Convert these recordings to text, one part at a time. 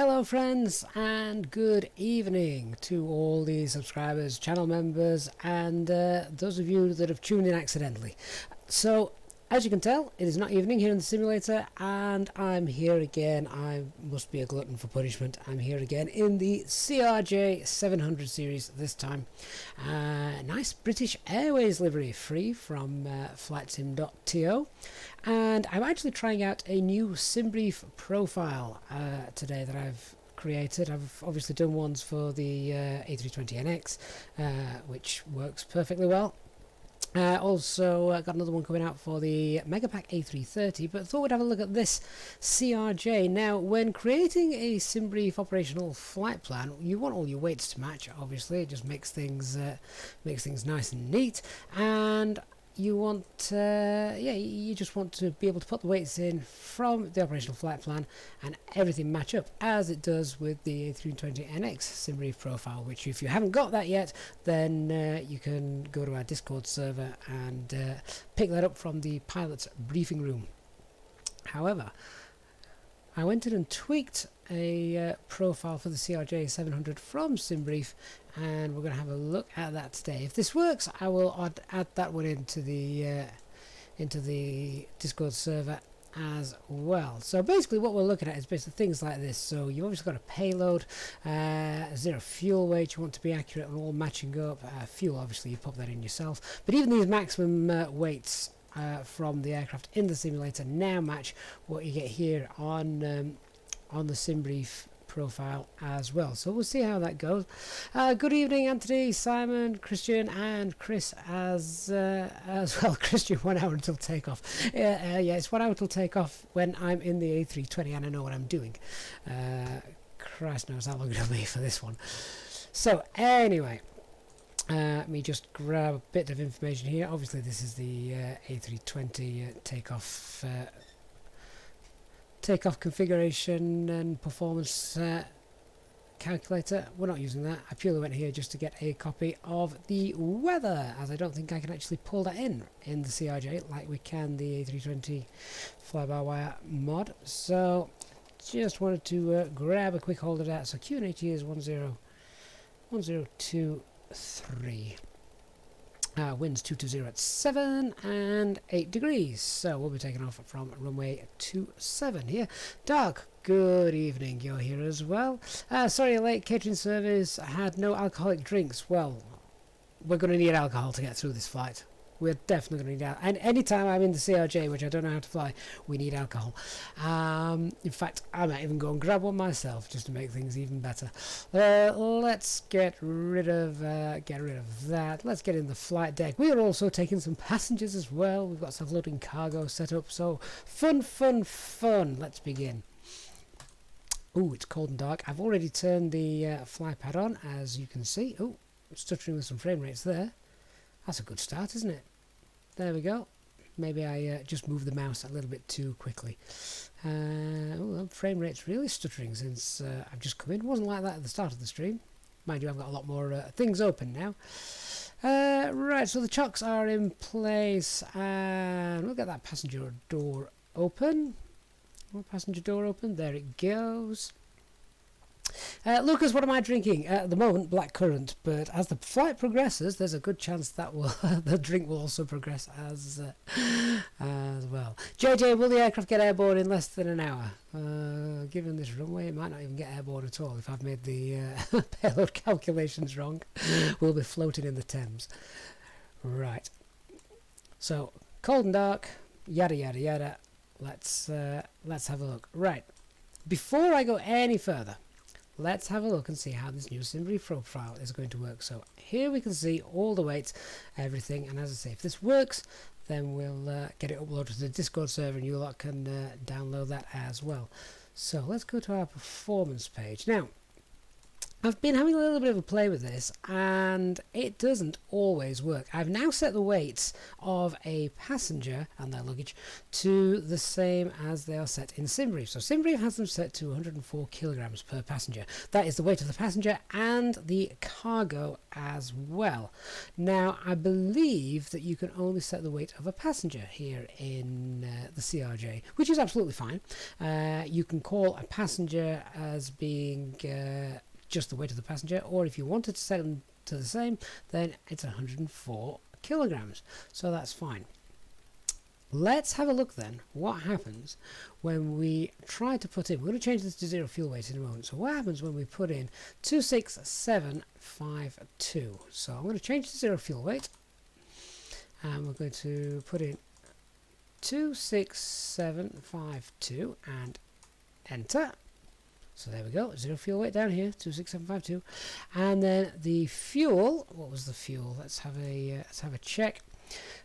Hello friends, and good evening to all the subscribers, channel members, and those of you that have tuned in accidentally. So, as you can tell, it is not evening here in the simulator, and I'm here again. I must be a glutton for punishment. I'm here again in the CRJ-700 series this time. Nice British Airways livery, free from flightsim.to. And I'm actually trying out a new Simbrief profile today that I've created. I've obviously done ones for the A320NX, which works perfectly well. Also got another one coming out for the Megapack A330, but thought we'd have a look at this CRJ. Now, when creating a Simbrief operational flight plan, you want all your weights to match. Obviously, it just makes things nice and neat, and you want you just want to be able to put the weights in from the operational flight plan and everything match up as it does with the A320NX Simbrief profile, which if you haven't got that yet, then you can go to our Discord server and pick that up from the pilot's briefing room. However, I went in and tweaked a profile for the CRJ-700 from Simbrief, and we're going to have a look at that today. If this works, I will add that one into the Discord server as well. So basically what we're looking at is basically things like this. So you've obviously got a payload, zero fuel weight, you want to be accurate and all matching up. Fuel, obviously you pop that in yourself, but even these maximum weights from the aircraft in the simulator now match what you get here on the Simbrief profile as well. So we'll see how that goes. Good evening, Anthony, Simon, Christian, and Chris as well. Christian, 1 hour until takeoff. Yeah, it's 1 hour till takeoff when I'm in the A320 and I know what I'm doing. Christ knows how long it'll be for this one. So anyway, let me just grab a bit of information here. Obviously this is the A320 takeoff configuration and performance calculator. We're not using that. I purely went here just to get a copy of the weather, as I don't think I can actually pull that in the CRJ like we can the A320 fly-by-wire mod. So just wanted to grab a quick hold of that. So QNH is 1023. Winds 220 at 7 and 8 degrees. So we'll be taking off from runway 27 here. Doug, good evening. You're here as well. Sorry, late catering service. Had no alcoholic drinks. Well, we're going to need alcohol to get through this flight. We're definitely going to need alcohol. And anytime I'm in the CRJ, which I don't know how to fly, we need alcohol. In fact, I might even go and grab one myself just to make things even better. Let's get rid of that. Let's get in the flight deck. We are also taking some passengers as well. We've got self-loading cargo set up. So fun. Let's begin. Ooh, it's cold and dark. I've already turned the fly pad on, as you can see. Oh, stuttering with some frame rates there. That's a good start, isn't it? There we go. Maybe I just moved the mouse a little bit too quickly. Oh, frame rate's really stuttering since I've just come in. It wasn't like that at the start of the stream. Mind you, I've got a lot more things open now. Right, so the chocks are in place, and we'll get that passenger door open. More passenger door open. There it goes. Lucas, what am I drinking? At the moment, black currant, but as the flight progresses, there's a good chance that will the drink will also progress as well. JJ, will the aircraft get airborne in less than an hour? Given this runway, it might not even get airborne at all if I've made the payload calculations wrong. We'll be floating in the Thames. Right. So, cold and dark, yada yada yada. Let's have a look. Right. Before I go any further, let's have a look and see how this new Simbrief profile is going to work. So here we can see all the weights, everything, and as I say, if this works, then we'll get it uploaded to the Discord server and you lot can download that as well. So let's go to our performance page. Now, I've been having a little bit of a play with this and it doesn't always work. I've now set the weights of a passenger and their luggage to the same as they are set in Simbrief. So Simbrief has them set to 104 kilograms per passenger. That is the weight of the passenger and the cargo as well. Now I believe that you can only set the weight of a passenger here in the CRJ, which is absolutely fine. You can call a passenger as being just the weight of the passenger, or if you wanted to set them to the same, then it's 104 kilograms, so that's fine. Let's have a look then what happens when we try to put in, we're going to change this to zero fuel weight in a moment, so what happens when we put in 26752. So I'm going to change to zero fuel weight and we're going to put in 26752 and enter. So there we go, zero fuel weight down here, 26752, and then the fuel. What was the fuel? Let's have a check.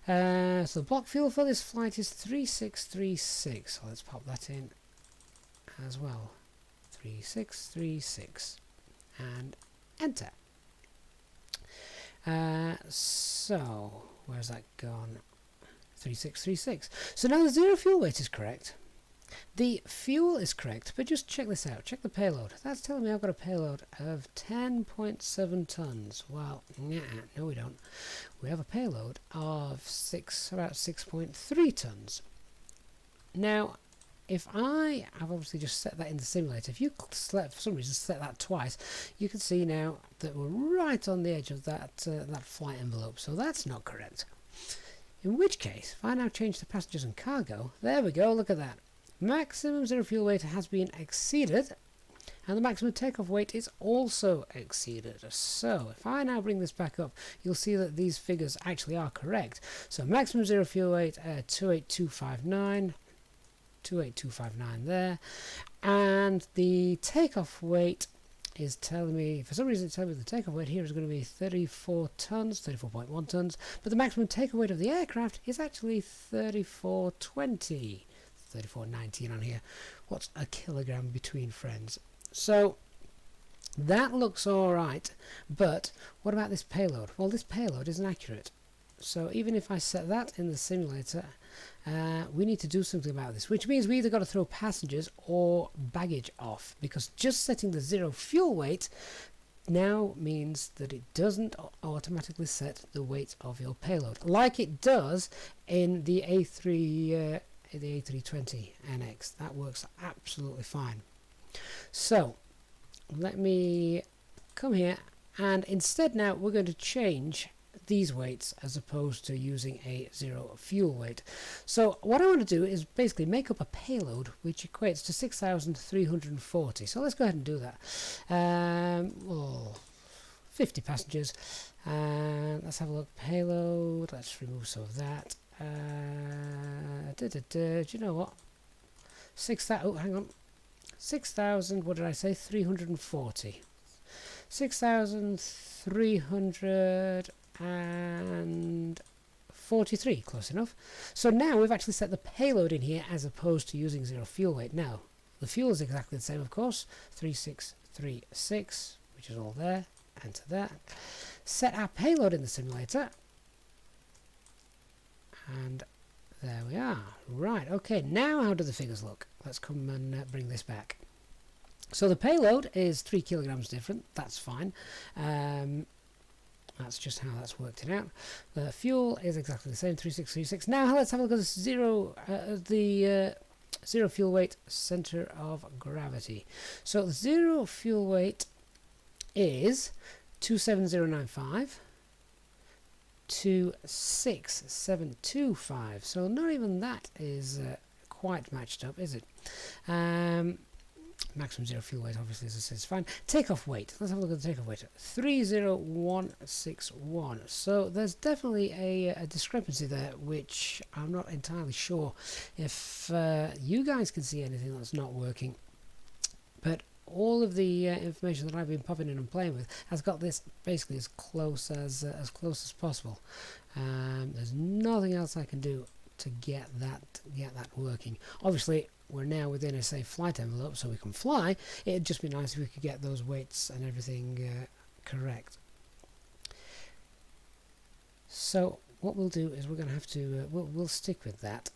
So the block fuel for this flight is 3636. So let's pop that in as well, 3636, and enter. So where's that gone? 3636. So now the zero fuel weight is correct. The fuel is correct, but just check this out. Check the payload. That's telling me I've got a payload of 10.7 tons. Well, no we don't. We have a payload of about 6.3 tons. Now, if I have obviously just set that in the simulator, if you for some reason set that twice, you can see now that we're right on the edge of that that flight envelope. So that's not correct. In which case, if I now change the passengers and cargo, there we go. Look at that. Maximum zero fuel weight has been exceeded and the maximum takeoff weight is also exceeded. So if I now bring this back up, you'll see that these figures actually are correct. So maximum zero fuel weight 28259 there, and the takeoff weight is telling me, for some reason it's telling me the takeoff weight here is going to be 34 tons, 34.1 tons, but the maximum takeoff weight of the aircraft is actually 3420. 34.19 on here. What's a kilogram between friends? So that looks alright, but what about this payload? Well, this payload isn't accurate. So even if I set that in the simulator, we need to do something about this, which means we either got to throw passengers or baggage off, because just setting the zero fuel weight now means that it doesn't automatically set the weight of your payload like it does in the the A320 NX. That works absolutely fine. So let me come here, and instead now we're going to change these weights as opposed to using a zero fuel weight. So what I want to do is basically make up a payload which equates to 6,340. So let's go ahead and do that. 50 passengers, and let's have a look. Payload, let's remove some of that. Do you know what? 6,000. Oh, hang on. 6,000. What did I say? 340. 6,343. Close enough. So now we've actually set the payload in here as opposed to using zero fuel weight. Now the fuel is exactly the same, of course. 3636, which is all there. Enter that. Set our payload in the simulator. And there we are. Right, okay, now how do the figures look? Let's come and bring this back. So the payload is 3 kilograms different. That's fine. That's just how that's worked it out. The fuel is exactly the same, 3636. Now let's have a look at this zero fuel weight center of gravity. So the zero fuel weight is 27095. 26725. So not even that is quite matched up, is it? Maximum zero fuel weight, obviously, as I said, is fine. Takeoff weight. Let's have a look at the takeoff weight. 30161. So there's definitely a discrepancy there, which I'm not entirely sure if you guys can see anything that's not working. But all of the information that I've been popping in and playing with has got this basically as close as possible. There's nothing else I can do to get that working. Obviously, we're now within a safe flight envelope, so we can fly. It'd just be nice if we could get those weights and everything correct. So what we'll do is we're going to have to we'll stick with that.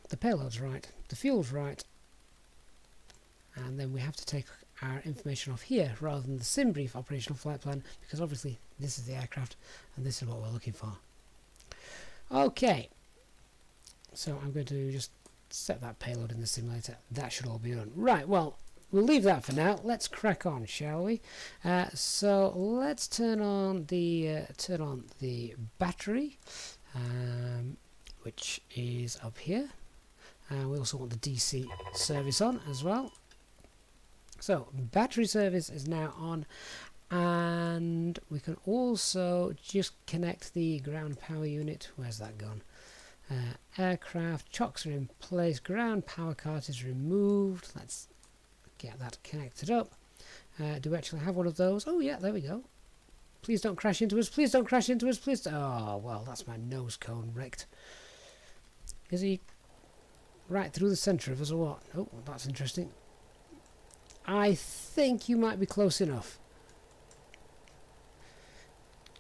The payload's right, the fuel's right, and then we have to take our information off here rather than the Simbrief operational flight plan, because obviously this is the aircraft and this is what we're looking for. Okay, so I'm going to just set that payload in the simulator. That should all be done. Right, well, we'll leave that for now. Let's crack on, shall we? So let's turn on the battery, which is up here. We also want the DC service on as well. So battery service is now on, and we can also just connect the ground power unit. Where's that gone? Aircraft chocks are in place. Ground power cart is removed. Let's get that connected up. Do we actually have one of those? Oh yeah, there we go. Please don't crash into us. Please don't crash into us. Please. Oh well, that's my nose cone wrecked. Is he right through the centre of us or what? Oh, that's interesting. I think you might be close enough.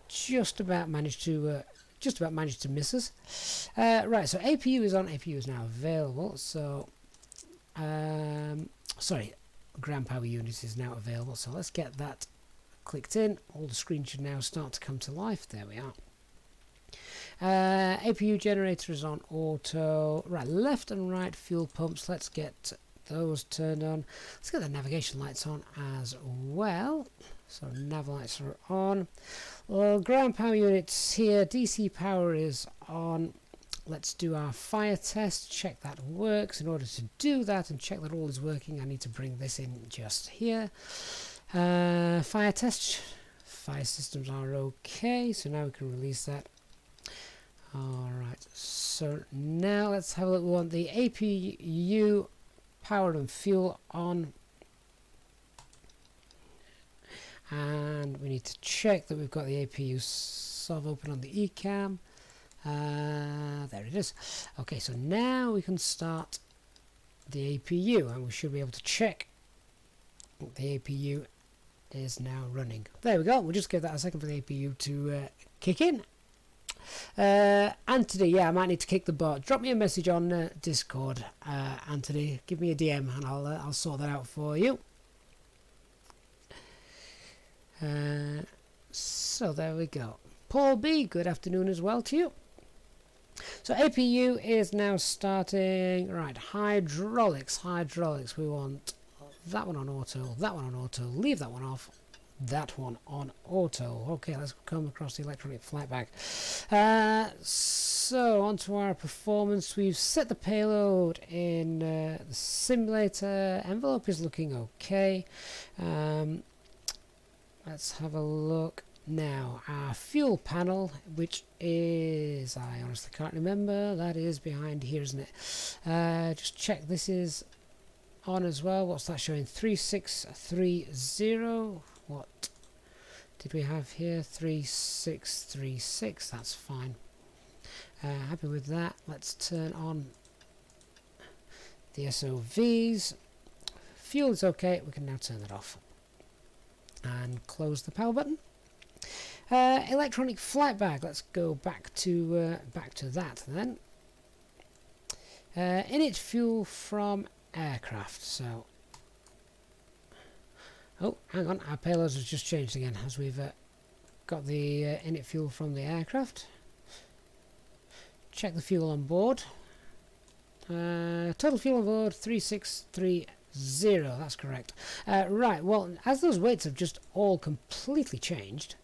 Just about managed to miss us. Right, so APU is on. APU is now available. So, sorry, ground power unit is now available. So let's get that clicked in. All the screens should now start to come to life. There we are. APU generator is on auto. Right, left and right fuel pumps. Let's get those turned on. Let's get the navigation lights on as well. So nav lights are on. Well, ground power units here. DC power is on. Let's do our fire test. Check that works. In order to do that and check that all is working, I need to bring this in just here. Fire test. Fire systems are okay. So now we can release that. Alright, so now let's have a look. We want the APU power and fuel on, and we need to check that we've got the APU sov open on the ECAM. There it is. Okay, so now we can start the APU, and we should be able to check the APU is now running. There we go. We'll just give that a second for the APU to kick in. Anthony, yeah, I might need to kick the bot. Drop me a message on Discord, Anthony. Give me a DM and I'll sort that out for you. So there we go. Paul B, good afternoon as well to you. So APU is now starting. Right, hydraulics. We want that one on auto, that one on auto. Leave that one off. That one on auto. Okay, let's come across the electronic flight bag. So onto our performance. We've set the payload in the simulator. Envelope is looking okay. Let's have a look now. Our fuel panel, which is, I honestly can't remember. That is behind here, isn't it? Just check this is on as well. What's that showing? 3630. What did we have here? 3636. That's fine. Happy with that. Let's turn on the SOVs. Fuel is okay. We can now turn that off and close the power button. Electronic flight bag. Let's go back to that then. Init fuel from aircraft. So. Oh, hang on, our payloads have just changed again as we've got the init fuel from the aircraft. Check the fuel on board. Total fuel on board 3630, that's correct. Right, well, as those weights have just all completely changed,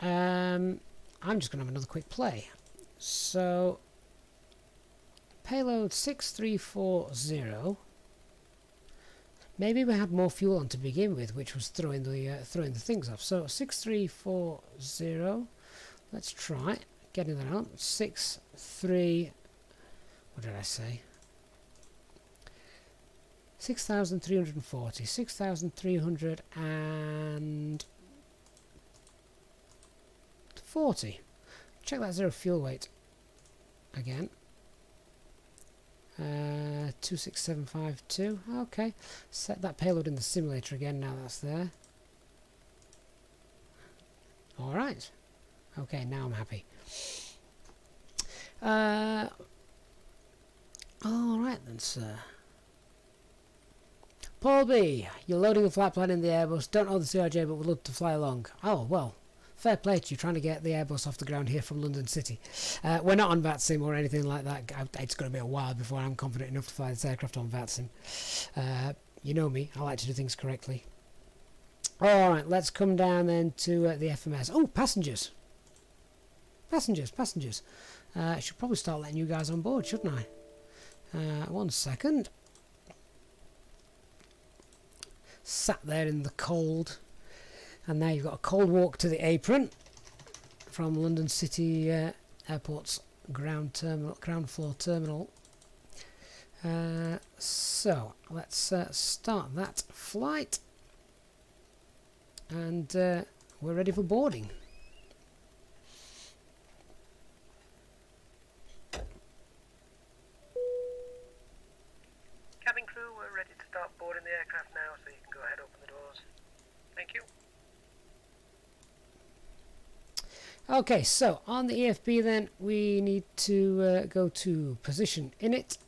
I'm just going to have another quick play. So, payload 6340. Maybe we had more fuel on to begin with, which was throwing the things off. So 6340. Let's try getting that on. 63. What did I say? 6,340. 6,340. check that zero fuel weight again. 26752. Okay, set that payload in the simulator again now that's there. Alright. Okay, now I'm happy. Alright then, sir. Paul B, you're loading a flight plan in the Airbus. Don't know the CRJ, but would love to fly along. Oh, well, fair play to you trying to get the Airbus off the ground here from London City. We're not on VATSIM or anything like that. It's going to be a while before I'm confident enough to fly this aircraft on VATSIM. You know me, I like to do things correctly. Alright, let's come down then to the FMS. Oh, passengers. Passengers. I should probably start letting you guys on board, shouldn't I? 1 second. Sat there in the cold. And now you've got a cold walk to the apron from London City Airport's ground floor terminal. So let's start that flight, and we're ready for boarding. Cabin crew, we're ready to start boarding the aircraft now, so you can go ahead, open the doors. Thank you. Okay, so on the EFB then we need to go to position in it,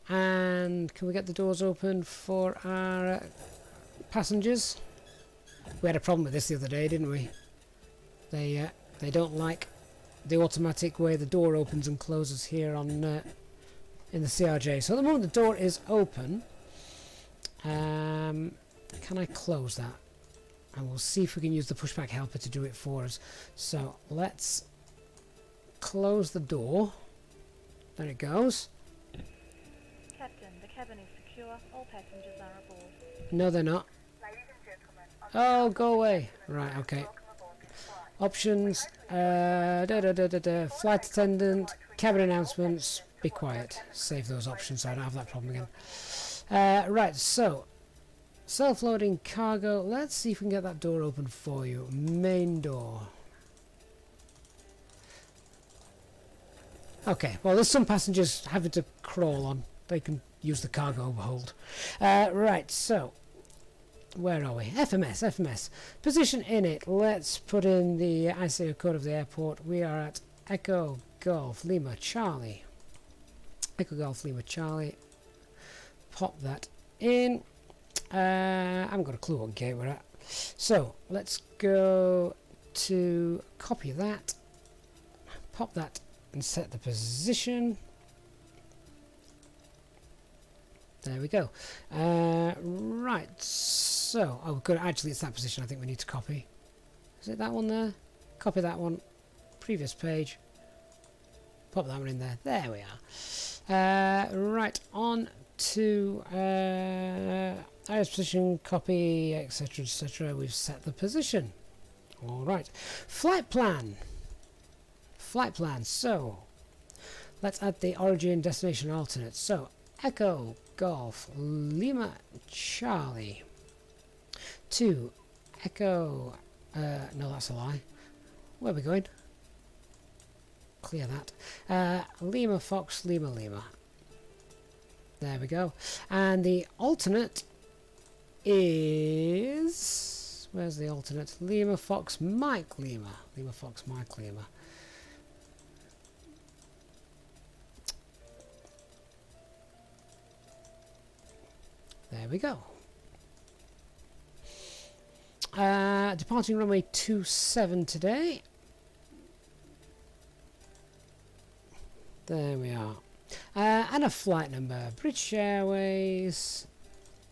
and can we get the doors open for our passengers? We had a problem with this the other day, didn't we? They don't like the automatic way the door opens and closes here on in the CRJ. So at the moment the door is open. Can I close that? And we'll see if we can use the pushback helper to do it for us. So let's close the door. There it goes. Captain, the cabin is secure. All passengers are aboard. No, they're not. Oh, go away. Right, okay. Options. Flight attendant. Cabin announcements. Be quiet. Save those options so I don't have that problem again. Right, so self-loading cargo. Let's see if we can get that door open for you. Main door. Okay, well there's some passengers having to crawl on. They can use the cargo hold. Right, so where are we? FMS. Position in it. Let's put in the ICAO code of the airport. We are at Echo Golf Lima Charlie. Echo Golf Lima Charlie. Pop that in. I haven't got a clue what gate we're at. So let's go to copy that. Pop that and set the position. There we go. Right, so oh good, actually it's that position I think we need to copy. Is it that one there? Copy that one. Previous page. Pop that one in there. There we are. Right, on to IS position, copy, etc, etc. We've set the position. Alright. Flight plan. So let's add the origin destination alternate. So Echo Golf Lima Charlie to Echo no, that's a lie. Where are we going? Clear that. Lima Fox Lima Lima. There we go. And the alternate is, where's the alternate? Lima Fox Mike Lima. Lima Fox Mike Lima. There we go. Departing runway 27 today. There we are. And a flight number. British Airways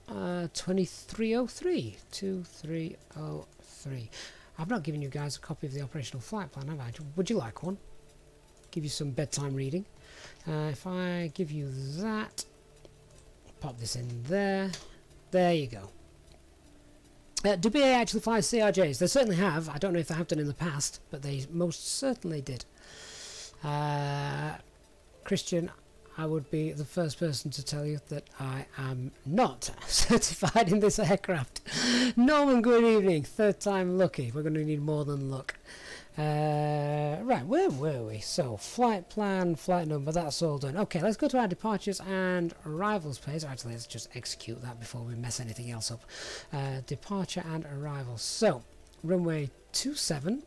2303. 2303. I've not given you guys a copy of the operational flight plan, have I? Would you like one? Give you some bedtime reading. If I give you that, pop this in there. There you go. Do BA actually fly CRJs? They certainly have. I don't know if they have done in the past, but they most certainly did. Christian, I would be the first person to tell you that I am not certified in this aircraft. Norman, good evening. Third time lucky. We're going to need more than luck. Right, where were we? So, flight plan, flight number, that's all done. Okay, let's go to our departures and arrivals page. Actually, let's just execute that before we mess anything else up. Departure and arrival. So, runway 27.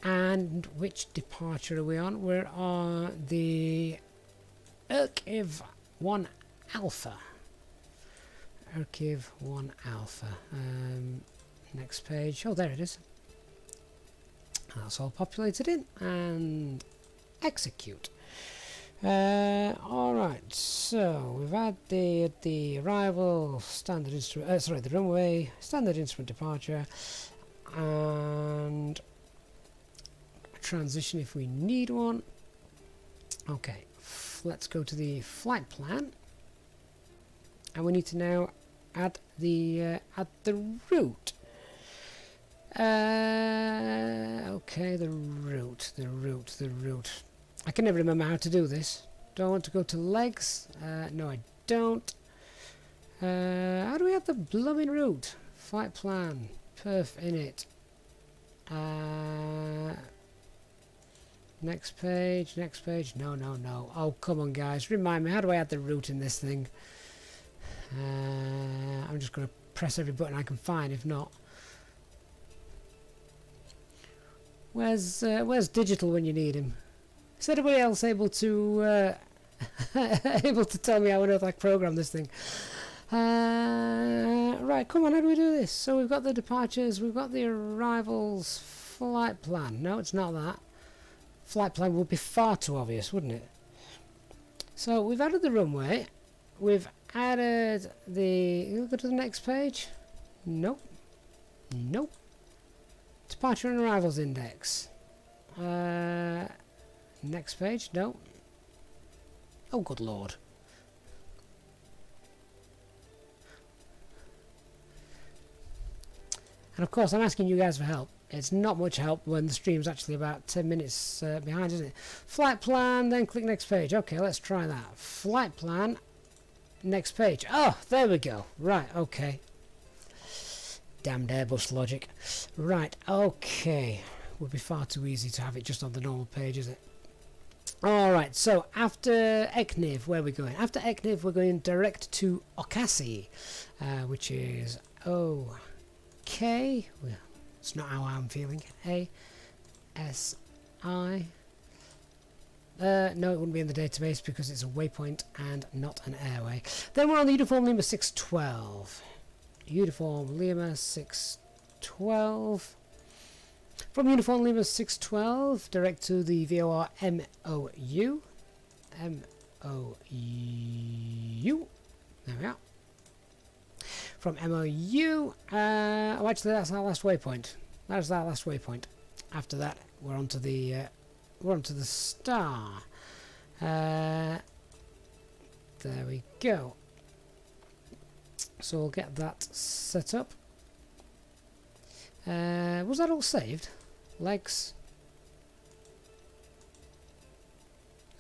And which departure are we on? We're on the Urkiv 1 Alpha. Urkiv 1 Alpha. Next page. Oh, there it is. That's all populated in, and execute. Alright, so we've had the arrival, standard instrument, sorry, the runway, standard instrument departure, and a transition if we need one. Okay, let's go to the flight plan, and we need to now add the route. Okay, the route. I can never remember how to do this. Do I want to go to legs? No, I don't. How do we have the blooming route? Flight plan. Perf in it. Next page. No. Oh, come on, guys. Remind me, how do I add the route in this thing? I'm just going to press every button I can find, if not. Where's Digital when you need him? Is anybody else able to able to tell me how on earth I program this thing? Right, come on, how do we do this? So we've got the departures, we've got the arrivals, flight plan. No, it's not that. Flight plan would be far too obvious, wouldn't it? So we've added the runway. We've added the... You go to the next page? Nope. Departure and arrivals index. Next page? No. Oh, good lord. And of course, I'm asking you guys for help. It's not much help when the stream's actually about 10 minutes behind, isn't it? Flight plan, then click next page. Okay, let's try that. Flight plan, next page. Oh, there we go. Right, okay. Damned Airbus logic. Right, okay. Would be far too easy to have it just on the normal page, is it? Alright, so after ECNIV, where are we going? After ECNIV, we're going direct to Okasi, which is OK. Well, it's not how I'm feeling. A-S-I. No, it wouldn't be in the database because it's a waypoint and not an airway. Then we're on the uniform Lima 612. Uniform Lima 612. From Uniform Lima 612, direct to the VOR MOU. MOU. There we are. From MOU, oh, actually, that's our last waypoint. That is our last waypoint. After that, we're onto the star. There we go. So we'll get that set up. Was that all saved? Legs.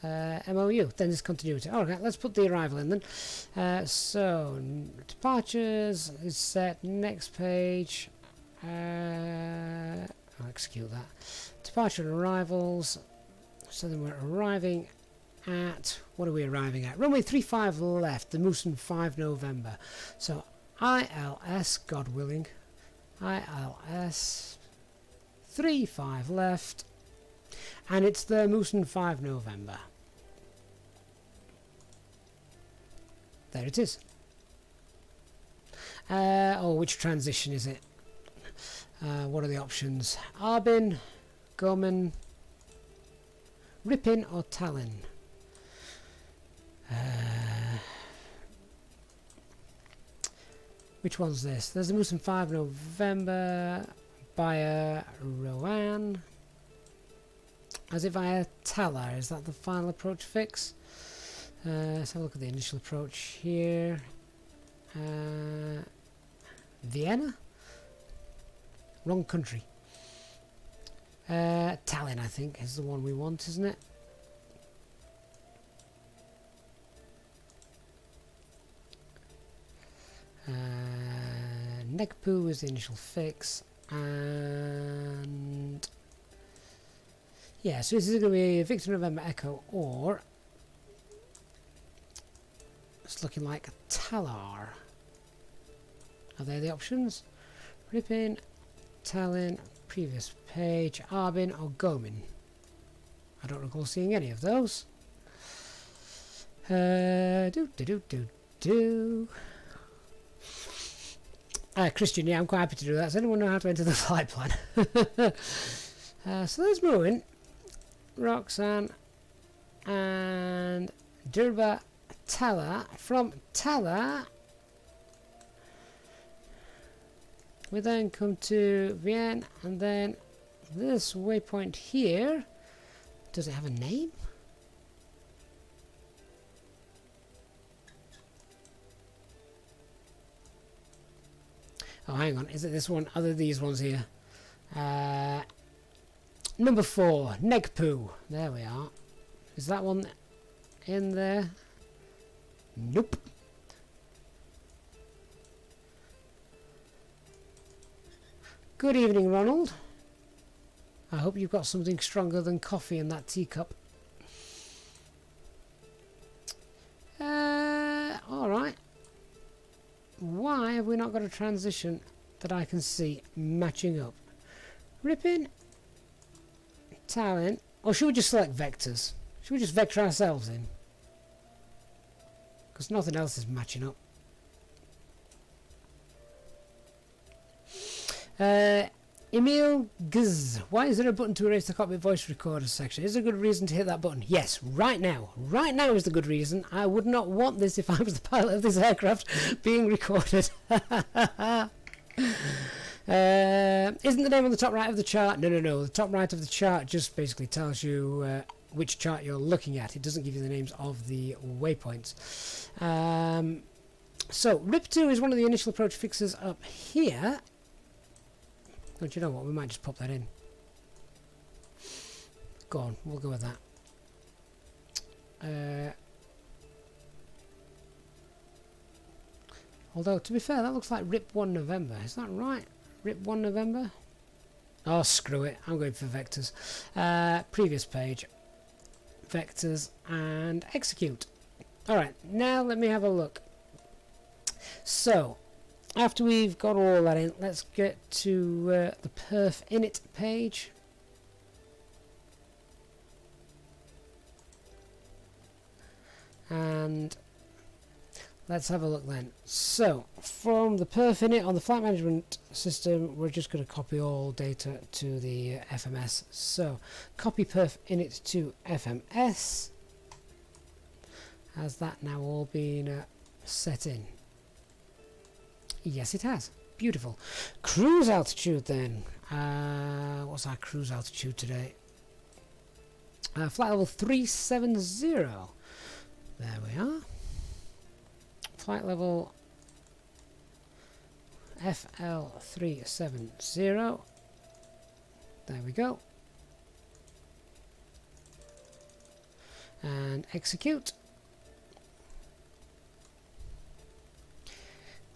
MOU. Then there's continuity. Okay, let's put the arrival in then. So departures is set. Next page. I'll execute that. Departure and arrivals. So then we're arriving at, what are we arriving at? Runway 35 left, the Mooson 5 November. So ILS, God willing, ILS 35 left, and it's the Mooson 5 November. There it is. Oh, which transition is it? What are the options? Arbin, Gorman, Ripon or Tallinn? Which one's this? There's the Mooson 5 November via Roanne. As it via Tala? Is that the final approach fix? Let's have a look at the initial approach here. Vienna? Wrong country. Tallinn, I think, is the one we want, isn't it? Negpoo is the initial fix, and Yeah, so this is going to be Victor November Echo, or it's looking like Talar. Are they the options? Ripon, Tallinn, previous page, Arbin or Gomin. I don't recall seeing any of those. Christian, yeah, I'm quite happy to do that. Does anyone know how to enter the flight plan? So there's Moen, Roxanne, and Durba Tala. From Tala, we then come to Vienne, and then this waypoint here. Does it have a name? Oh, hang on. Is it this one? Other these ones here. Number 4, Negpoo. There we are. Is that one in there? Nope. Good evening, Ronald. I hope you've got something stronger than coffee in that teacup. Alright. Why have we not got a transition that I can see matching up? Ripon, Tallinn, or should we just select vectors? Should we just vector ourselves in? Because nothing else is matching up. Emil Gz, why is there a button to erase the cockpit voice recorder section? Is there a good reason to hit that button? Yes, right now. Right now is the good reason. I would not want this if I was the pilot of this aircraft being recorded. Isn't the name on the top right of the chart? No. The top right of the chart just basically tells you which chart you're looking at. It doesn't give you the names of the waypoints. So, RIP2 is one of the initial approach fixes up here. Don't you know what? We might just pop that in. Go on, we'll go with that. Although, to be fair, that looks like RIP 1 November. Is that right? RIP 1 November? Oh, screw it. I'm going for vectors. Previous page. Vectors and execute. Alright, now let me have a look. So, after we've got all that in, let's get to the perf init page. And let's have a look then. So, from the perf init on the flight management system, we're just going to copy all data to the FMS. So, copy perf init to FMS. Has that now all been set in? Yes, it has. Beautiful. Cruise altitude then. What's our cruise altitude today? Flight level 370. There we are. Flight level FL370. There we go. And execute.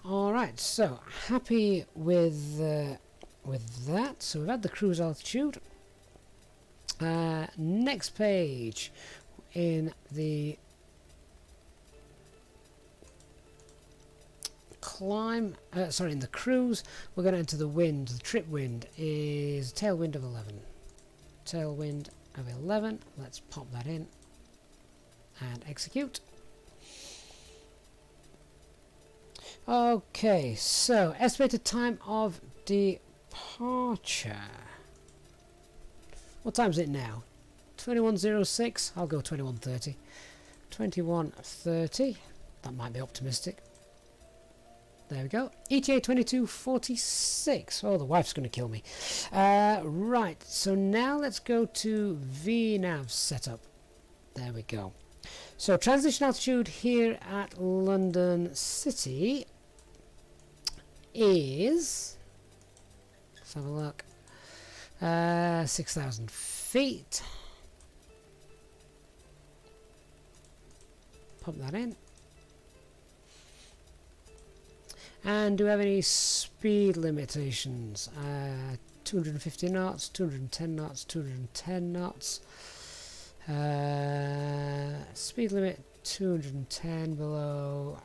Alright, so happy with that. So we've had the cruise altitude. Next page in the climb, in the cruise, we're going to enter the wind. The trip wind is tailwind of 11. Tailwind of 11. Let's pop that in and execute. Okay, so estimated time of departure. What time is it now? 21:06. I'll go 21:30. 21:30. That might be optimistic. There we go. ETA 22:46. Oh, the wife's going to kill me. Right, so now let's go to VNAV setup. There we go. So transition altitude here at London City is, let's have a look, 6,000 feet. Pop that in. And do we have any speed limitations? 250 knots, 210 knots, 210 knots. Speed limit 210 below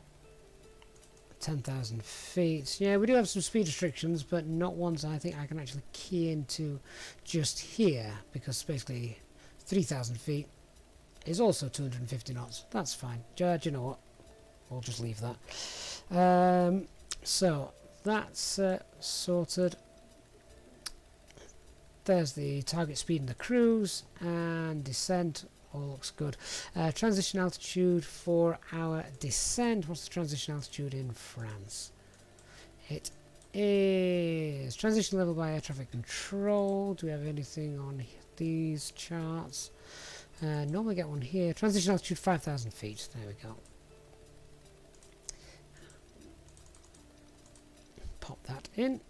10,000 feet. Yeah, we do have some speed restrictions, but not ones I think I can actually key into just here, because basically 3,000 feet is also 250 knots. That's fine. Judge, you know what? We'll just leave that. So that's sorted. There's the target speed and the cruise and descent. All looks good. Transition altitude for our descent. What's the transition altitude in France? It is transition level by air traffic control. Do we have anything on these charts? Normally get one here. Transition altitude 5,000 feet. There we go. Pop that in.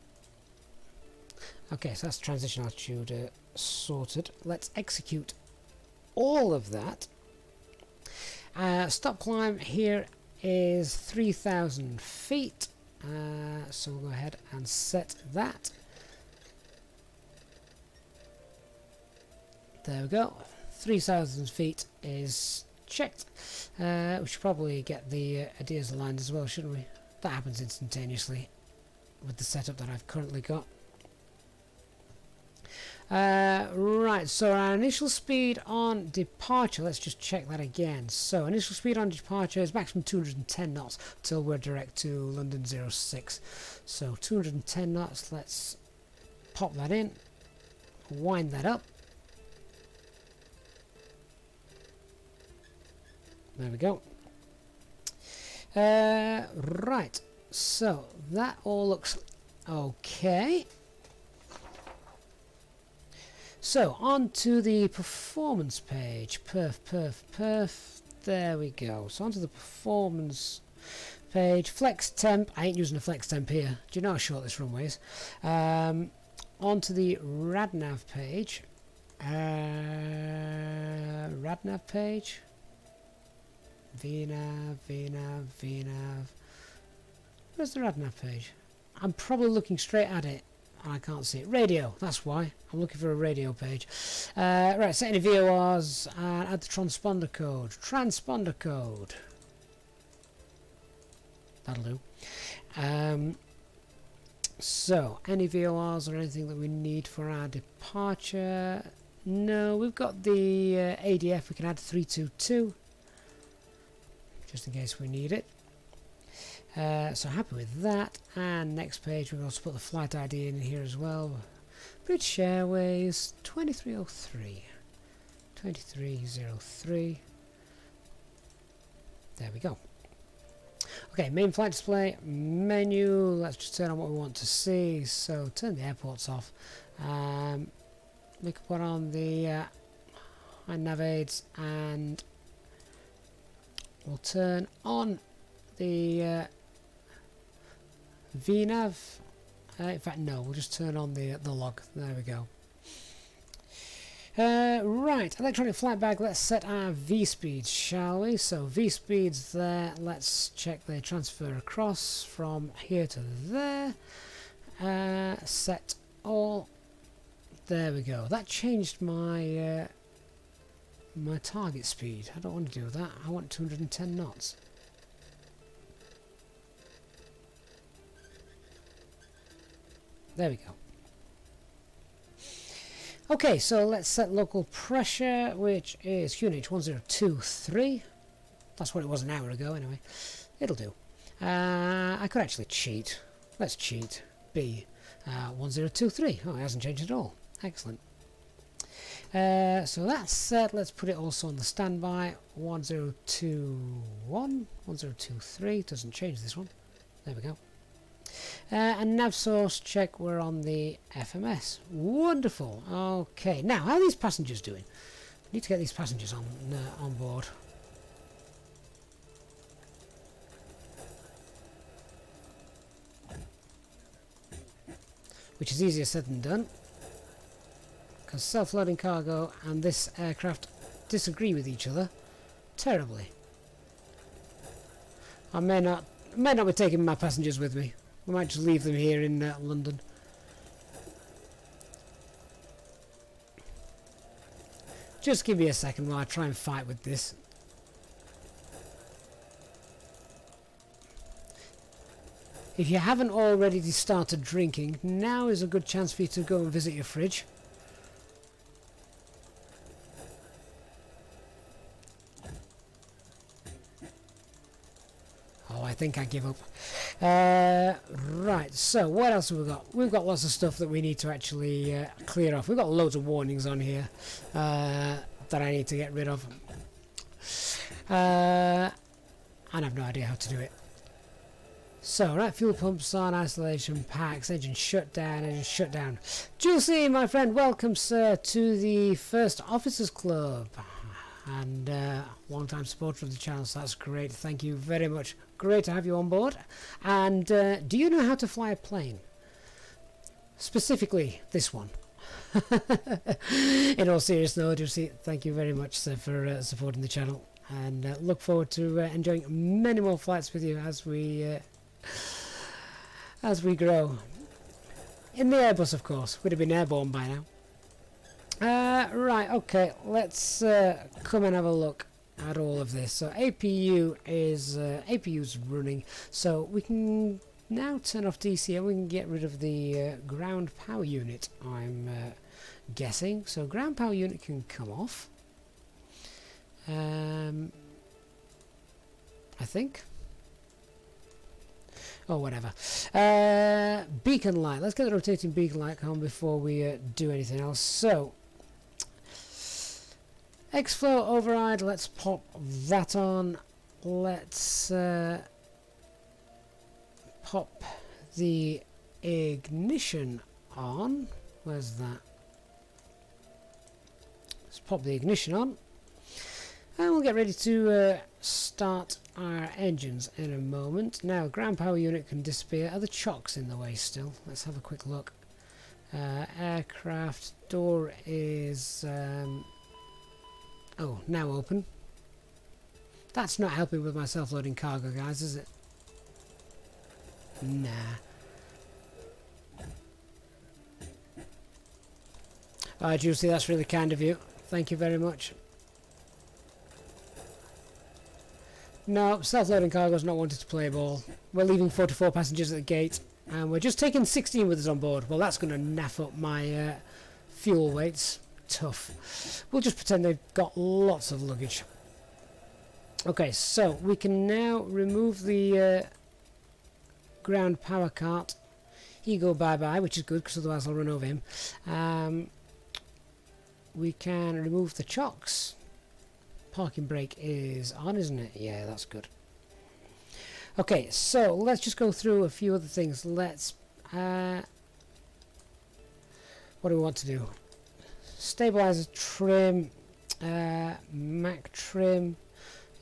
Okay, so that's transition altitude sorted. Let's execute all of that. Stop climb here is 3,000 feet. So we'll go ahead and set that. There we go. 3,000 feet is checked. We should probably get the ADIRS aligned as well, shouldn't we? That happens instantaneously with the setup that I've currently got. Right, so our initial speed on departure, let's just check that again. So initial speed on departure is maximum 210 knots till we're direct to London 06. So 210 knots, let's pop that in, wind that up. There we go. Right, so that all looks okay. So on to the performance page. Perf. There we go. So onto the performance page. Flex temp. I ain't using a flex temp here. Do you know how short this runway is? Onto the radnav page. Radnav page. VNav. Where's the radnav page? I'm probably looking straight at it. I can't see it. Radio, that's why. I'm looking for a radio page. Right, set any VORs and add the transponder code. Transponder code. That'll do. So, any VORs or anything that we need for our departure? No, we've got the ADF. We can add 322. Just in case we need it. So happy with that. And next page we'll also put the flight ID in here as well. British Airways 2303. 2303. There we go. Okay, main flight display, menu. Let's just turn on what we want to see. So turn the airports off. We can put on the nav aids, and we'll turn on the VNav. In fact, no, we'll just turn on the log. There we go. Right, electronic flight bag. Let's set our V speeds, shall we? So V speeds there. Let's check the transfer across from here to there. Set all. There we go. That changed my my target speed. I don't want to do that. I want 210 knots. There we go. Okay, so let's set local pressure, which is QNH 1023. That's what it was an hour ago, anyway. It'll do. I could actually cheat. Let's cheat. B 1023. Oh, it hasn't changed at all. Excellent. So that's set. Let's put it also on the standby. 1021, 1023. Doesn't change this one. There we go. And nav source check, we're on the FMS. Wonderful. Okay, now how are these passengers doing? We need to get these passengers on board. Which is easier said than done, because self-loading cargo and this aircraft disagree with each other terribly. I may not be taking my passengers with me. We might just leave them here in London. Just give me a second while I try and fight with this. If you haven't already started drinking, now is a good chance for you to go and visit your fridge. Oh, I think I give up. Right, so what else have we got? We've got lots of stuff that we need to actually clear off. We've got loads of warnings on here that I need to get rid of. And I have no idea how to do it. So, right, fuel pumps on, isolation packs, engine shutdown, engine shutdown. Juicy, my friend, welcome, sir, to the First Officers Club. And long-time supporter of the channel, so that's great. Thank you very much. Great to have you on board. And do you know how to fly a plane? Specifically, this one. In all seriousness, though, Juicy, thank you very much, sir, for supporting the channel. And look forward to enjoying many more flights with you as we grow. In the Airbus, of course. Would have been airborne by now. Right, okay, let's come and have a look at all of this. So APU's running, so we can now turn off DC and we can get rid of the ground power unit, I'm guessing. So ground power unit can come off. I think. Oh, whatever. Beacon light. Let's get the rotating beacon light on before we do anything else. So, X-Flow override. Let's pop that on. Let's pop the ignition on. Where's that? Let's pop the ignition on. And we'll get ready to start our engines in a moment. Now, ground power unit can disappear. Are the chocks in the way still? Let's have a quick look. Aircraft door is oh, now open. That's not helping with my self-loading cargo, guys, is it? Nah. Alright, Juicy, that's really kind of you. Thank you very much. No, self-loading cargo's not wanted to play ball. We're leaving 44 passengers at the gate, and we're just taking 16 with us on board. Well, that's going to naff up my fuel weights. Tough. We'll just pretend they've got lots of luggage. Okay, so we can now remove the ground power cart. He go bye-bye, which is good, because otherwise I'll run over him. We can remove the chocks. Parking brake is on, isn't it? Yeah, that's good. Okay, so let's just go through a few other things. Let's what do we want to do? Stabilizer trim, Mac trim,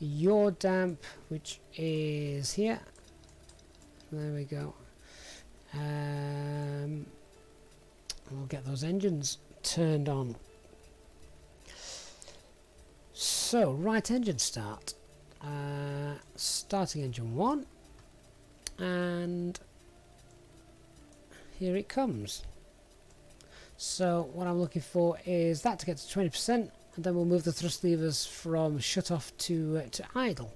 yaw damp, which is here. There we go. We'll get those engines turned on. So, right engine start. Starting engine 1. And here it comes. So, what I'm looking for is that to get to 20%, and then we'll move the thrust levers from shut off to idle.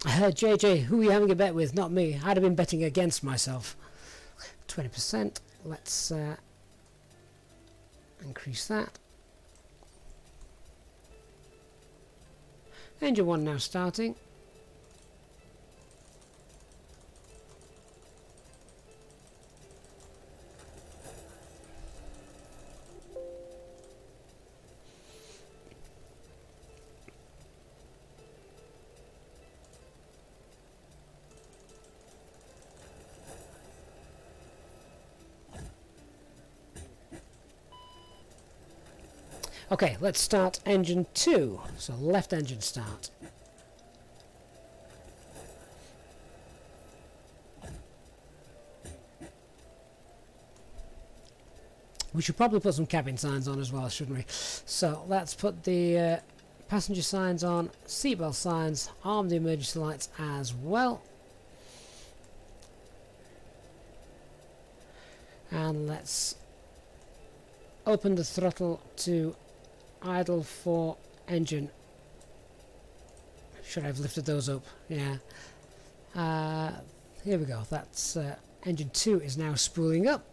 JJ, who are you having a bet with? Not me. I'd have been betting against myself. 20%. Let's increase that. Engine 1 now starting. Okay, let's start engine 2. So left engine start. We should probably put some cabin signs on as well, shouldn't we? So let's put the passenger signs on, seatbelt signs, arm the emergency lights as well. And let's open the throttle to idle for engine. Should I have lifted those up? Yeah. Here we go. That's engine 2 is now spooling up.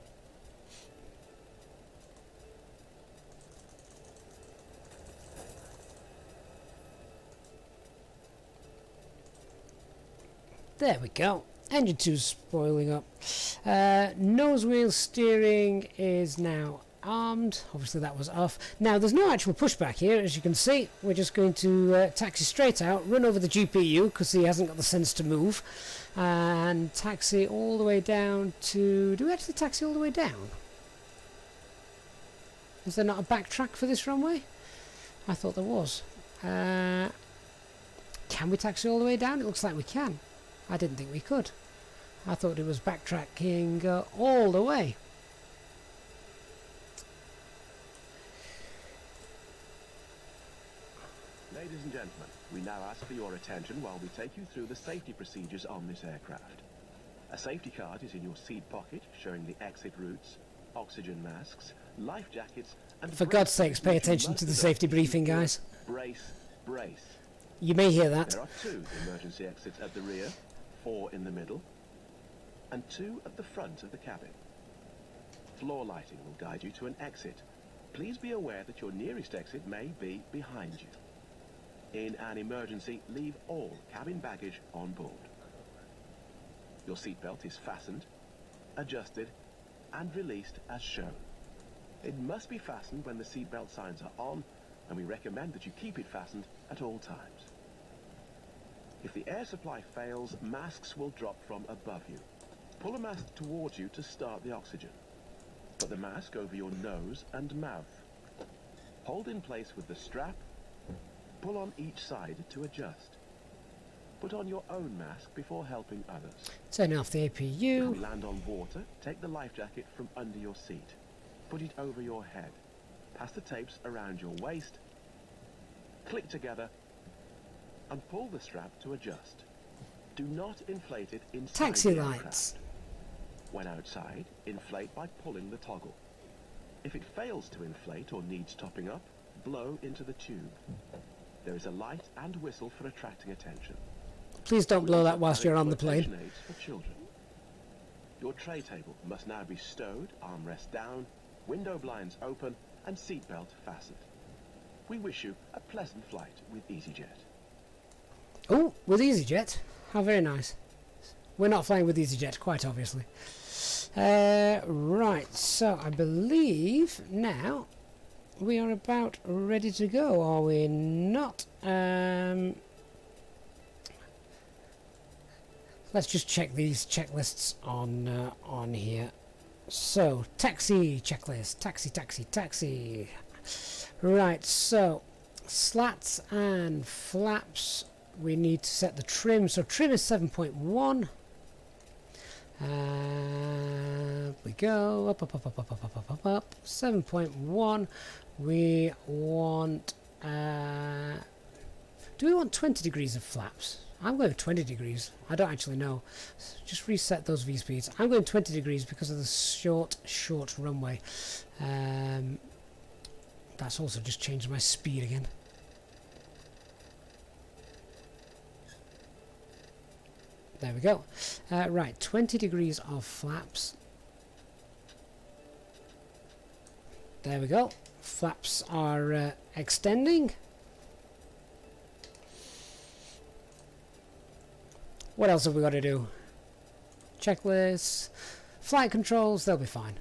There we go. Engine 2's spoiling up. Nose wheel steering is now armed. Obviously that was off. Now there's no actual pushback here, as you can see. We're just going to taxi straight out, run over the GPU because he hasn't got the sense to move, and taxi all the way down to... Do we actually taxi all the way down? Is there not a backtrack for this runway? I thought there was. Can we taxi all the way down? It looks like we can. I didn't think we could. I thought it was backtracking all the way. Ladies and gentlemen, we now ask for your attention while we take you through the safety procedures on this aircraft. A safety card is in your seat pocket showing the exit routes, oxygen masks, life jackets, and... For God's sakes, pay attention to the safety briefing, guys. Brace, brace. You may hear that. There are 2 emergency exits at the rear, 4 in the middle, and 2 at the front of the cabin. Floor lighting will guide you to an exit. Please be aware that your nearest exit may be behind you. In an emergency, leave all cabin baggage on board. Your seatbelt is fastened, adjusted, and released as shown. It must be fastened when the seatbelt signs are on, and we recommend that you keep it fastened at all times. If the air supply fails, masks will drop from above you. Pull a mask towards you to start the oxygen. Put the mask over your nose and mouth. Hold in place with the strap. Pull on each side to adjust. Put on your own mask before helping others. Turning off the If we APU. land on water, take the life jacket from under your seat. Put it over your head. Pass the tapes around your waist. Click together and pull the strap to adjust. Do not inflate it inside Taxi the lights. aircraft. When outside, inflate by pulling the toggle. If it fails to inflate or needs topping up, blow into the tube. There is a light and whistle for attracting attention. Please don't blow that whilst you're on the Flotation plane. aids for children. Your tray table must now be stowed, armrest down, window blinds open, and seatbelt fastened. We wish you a pleasant flight with EasyJet. Oh, with EasyJet. How very nice. We're not flying with EasyJet, quite obviously. Right, so I believe now we are about ready to go, are we not? Let's just check these checklists on here. So, taxi checklist. Taxi. Right, so slats and flaps. We need to set the trim. So trim is 7.1. We go up. 7.1. We want... do we want 20 degrees of flaps? I'm going 20 degrees. I don't actually know. Just reset those V-speeds. I'm going 20 degrees because of the short runway. That's also just changed my speed again. There we go. Right, 20 degrees of flaps. There we go. Flaps are extending. What else have we got to do? Checklists, flight controls, they'll be fine.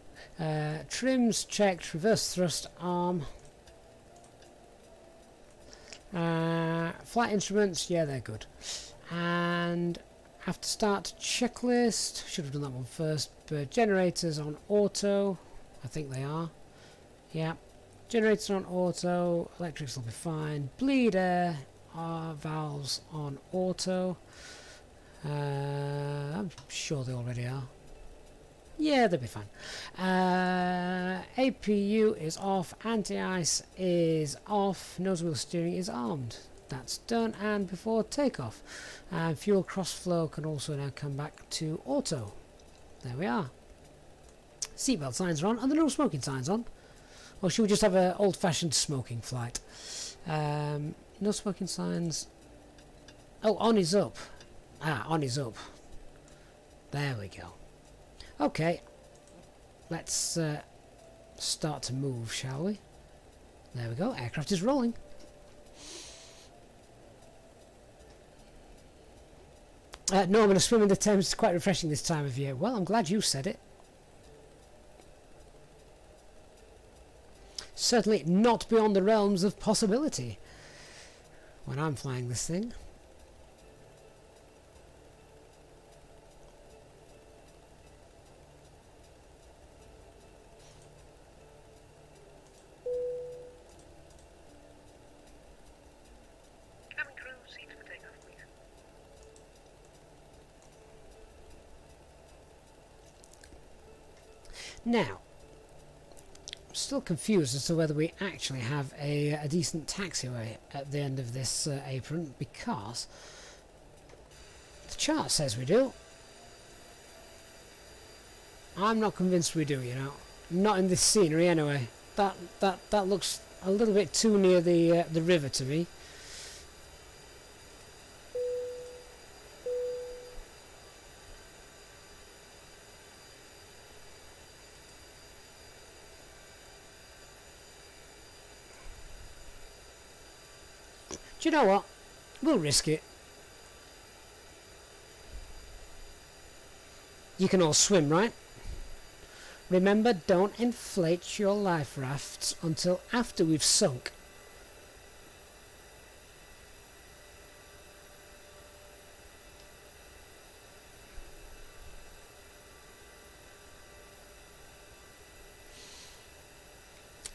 Trims checked, reverse thrust arm. Flight instruments, yeah, they're good. And after start checklist, should have done that one first, but generators on auto, I think they are. Yeah, generators on auto, electrics will be fine. Bleed air valves on auto. I'm sure they already are. Yeah, they'll be fine. APU is off, anti-ice is off, nose wheel steering is armed. That's done, and before takeoff. And fuel cross flow can also now come back to auto. There we are. Seatbelt signs are on, and the no smoking signs on. Or should we just have an old-fashioned smoking flight? No smoking signs. Oh, on is up. Ah, on is up. There we go. Okay. Let's start to move, shall we? There we go. Aircraft is rolling. No, I'm going to swim in the Thames. It's quite refreshing this time of year. Well, I'm glad you said it. Certainly not beyond the realms of possibility when I'm flying this thing. Cabin crew, seats for takeoff, please. Now, I'm still confused as to whether we actually have a decent taxiway at the end of this apron, because the chart says we do. I'm not convinced we do, you know. Not in this scenery anyway. That looks a little bit too near the river to me. Do you know what? We'll risk it. You can all swim, right? Remember, don't inflate your life rafts until after we've sunk.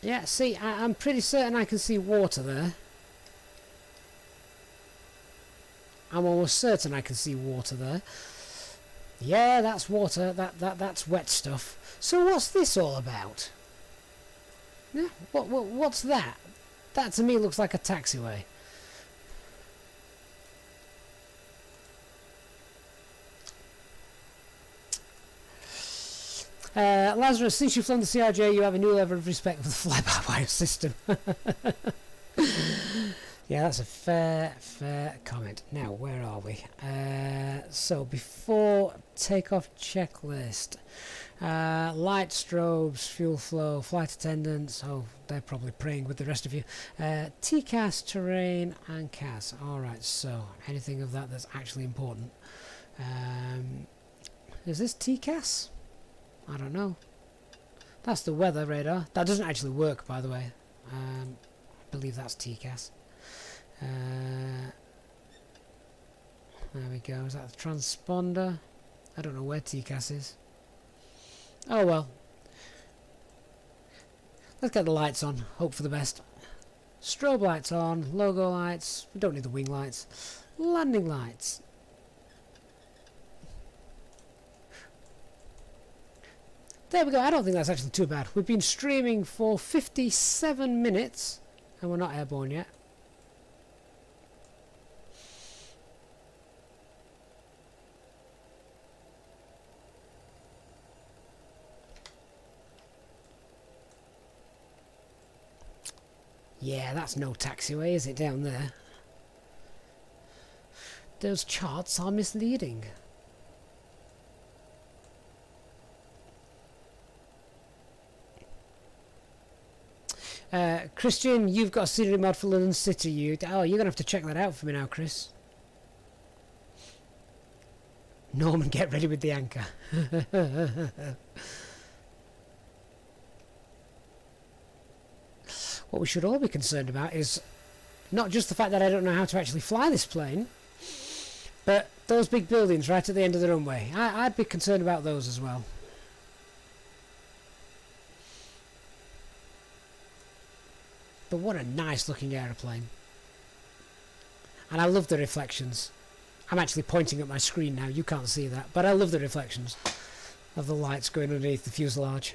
Yeah, see, I'm pretty certain I can see water there. I'm almost certain I can see water there. Yeah, that's water. That's wet stuff. So what's this all about? Yeah, what's that? That to me looks like a taxiway. Lazarus, since you've flown the CRJ, you have a new level of respect for the fly-by-wire system. Yeah, that's a fair comment. Now, where are we? So, before takeoff checklist, light strobes, fuel flow, flight attendants. Oh, they're probably praying with the rest of you. TCAS, terrain, and CAS. Alright, so anything of that that's actually important. Is this TCAS? I don't know. That's the weather radar. That doesn't actually work, by the way. I believe that's TCAS. There we go. Is that the transponder? I don't know where TCAS is. Oh well. Let's get the lights on. Hope for the best. Strobe lights on. Logo lights. We don't need the wing lights. Landing lights. There we go. I don't think that's actually too bad. We've been streaming for 57 minutes and we're not airborne yet. Yeah, that's no taxiway, is it, down there? Those charts are misleading. Christian, you've got a scenery mod for London City. Oh, you're going to have to check that out for me now, Chris. Norman, get ready with the anchor. What we should all be concerned about is not just the fact that I don't know how to actually fly this plane, but those big buildings right at the end of the runway. I'd be concerned about those as well. But what a nice looking aeroplane. And I love the reflections. I'm actually pointing at my screen now, you can't see that, but I love the reflections of the lights going underneath the fuselage.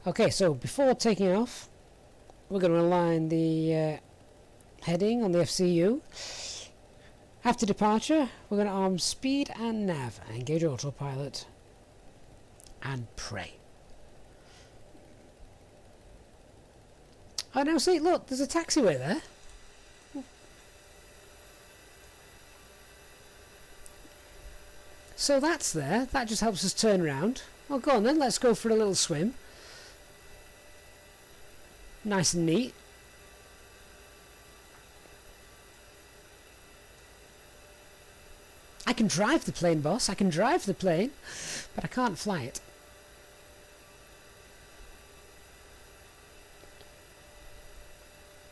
Okay, so before taking off, we're going to align the heading on the FCU. After departure, we're going to arm speed and nav, engage autopilot, and pray. Oh, now see, look, there's a taxiway there. So that's there. That just helps us turn around. Well, go on then, let's go for a little swim. Nice and neat. I can drive the plane, boss. I can drive the plane, but I can't fly it.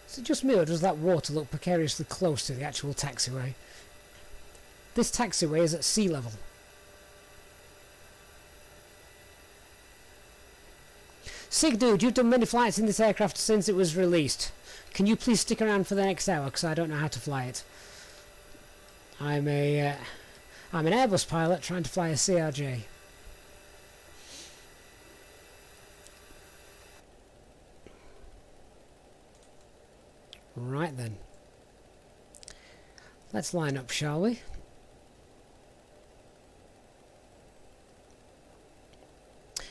Is it just me, or does that water look precariously close to the actual taxiway? This taxiway is at sea level. Sig Dude, you've done many flights in this aircraft since it was released. Can you please stick around for the next hour, because I don't know how to fly it. I'm an Airbus pilot trying to fly a CRJ. Right then. Let's line up, shall we?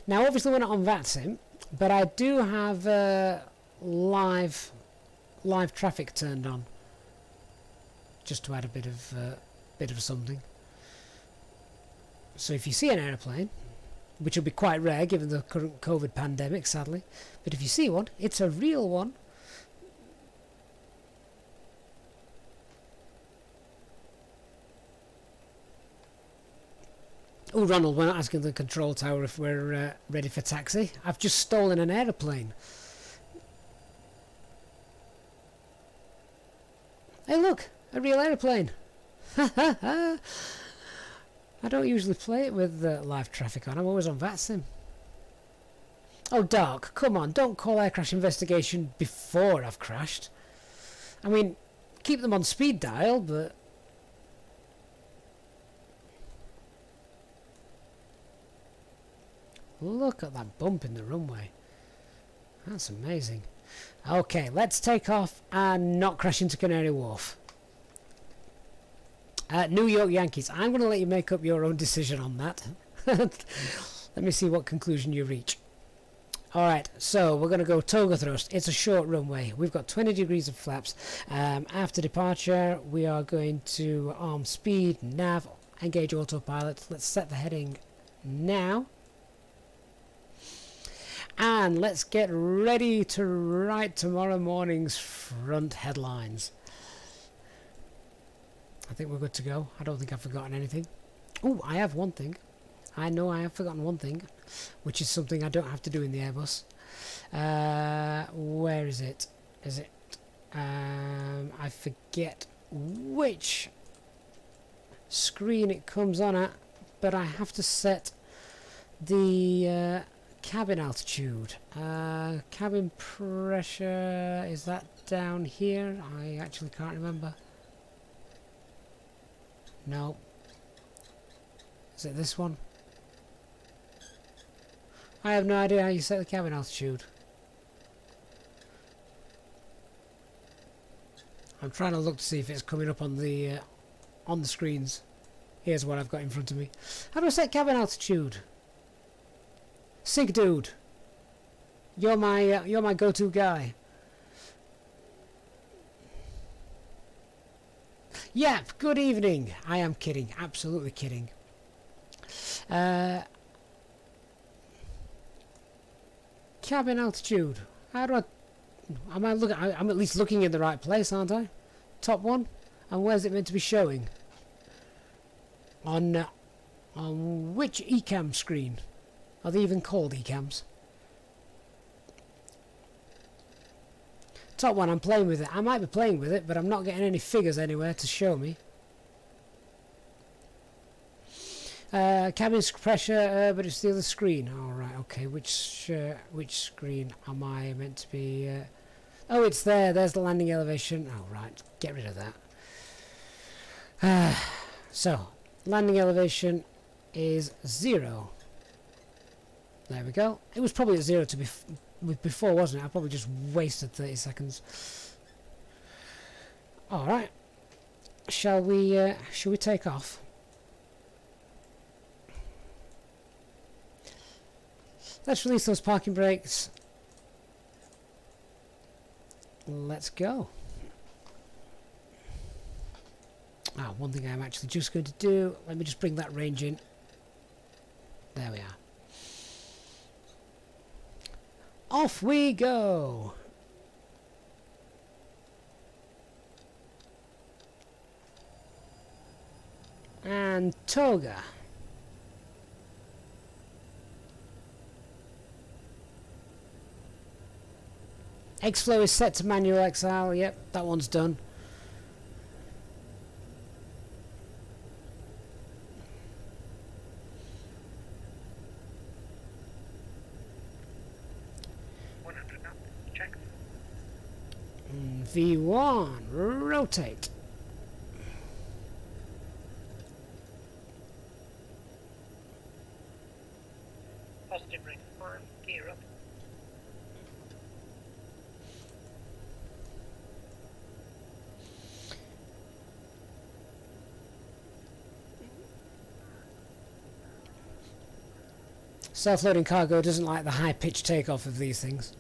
Now, obviously we're not on VATSIM, but I do have live traffic turned on, just to add a bit of something. So if you see an aeroplane, which will be quite rare given the current COVID pandemic, sadly, but if you see one, it's a real one. Oh, Ronald, we're not asking the control tower if we're ready for taxi. I've just stolen an aeroplane. Hey, look, a real aeroplane. I don't usually play it with live traffic on. I'm always on VATSIM. Oh, Dark, come on, don't call air crash investigation before I've crashed. I mean, keep them on speed dial, but... Look at that bump in the runway. That's amazing. Okay, let's take off and not crash into Canary Wharf. New York Yankees. I'm going to let you make up your own decision on that. Let me see what conclusion you reach. Alright, so we're going to go toga thrust. It's a short runway. We've got 20 degrees of flaps. After departure, we are going to arm speed, nav, engage autopilot. Let's set the heading now. And let's get ready to write tomorrow morning's front headlines. I think we're good to go. I don't think I've forgotten anything. Oh, I have one thing. I know I have forgotten one thing, which is something I don't have to do in the Airbus. Where is it? Is it? I forget which screen it comes on at, but I have to set the cabin altitude. Cabin pressure, is that down here? I actually can't remember. No. Is it this one? I have no idea how you set the cabin altitude. I'm trying to look to see if it's coming up on the screens. Here's what I've got in front of me. How do I set cabin altitude? Sig Dude, you're my go-to guy. Yep, good evening. I am kidding, absolutely kidding. Cabin altitude. How do I? I'm at least looking in the right place, aren't I? Top one. And where's it meant to be showing? On which ECAM screen? Are they even called ECAMs? Top one, I'm playing with it. I might be playing with it, but I'm not getting any figures anywhere to show me. Cabin pressure, but it's the other screen. Alright, okay. Which screen am I meant to be... oh, it's there. There's the landing elevation. Oh, right. Get rid of that. So, landing elevation is 0. There we go. It was probably at 0 to with before, wasn't it? I probably just wasted 30 seconds. Alright. Shall we take off? Let's release those parking brakes. Let's go. One thing I'm actually just going to do, let me just bring that range in. There we are. Off we go. And toga. X-Flow is set to manual XL. Yep, that one's done. Check. V1, rotate. Positive ring. Arm. Gear up. Self-loading cargo doesn't like the high-pitched takeoff of these things.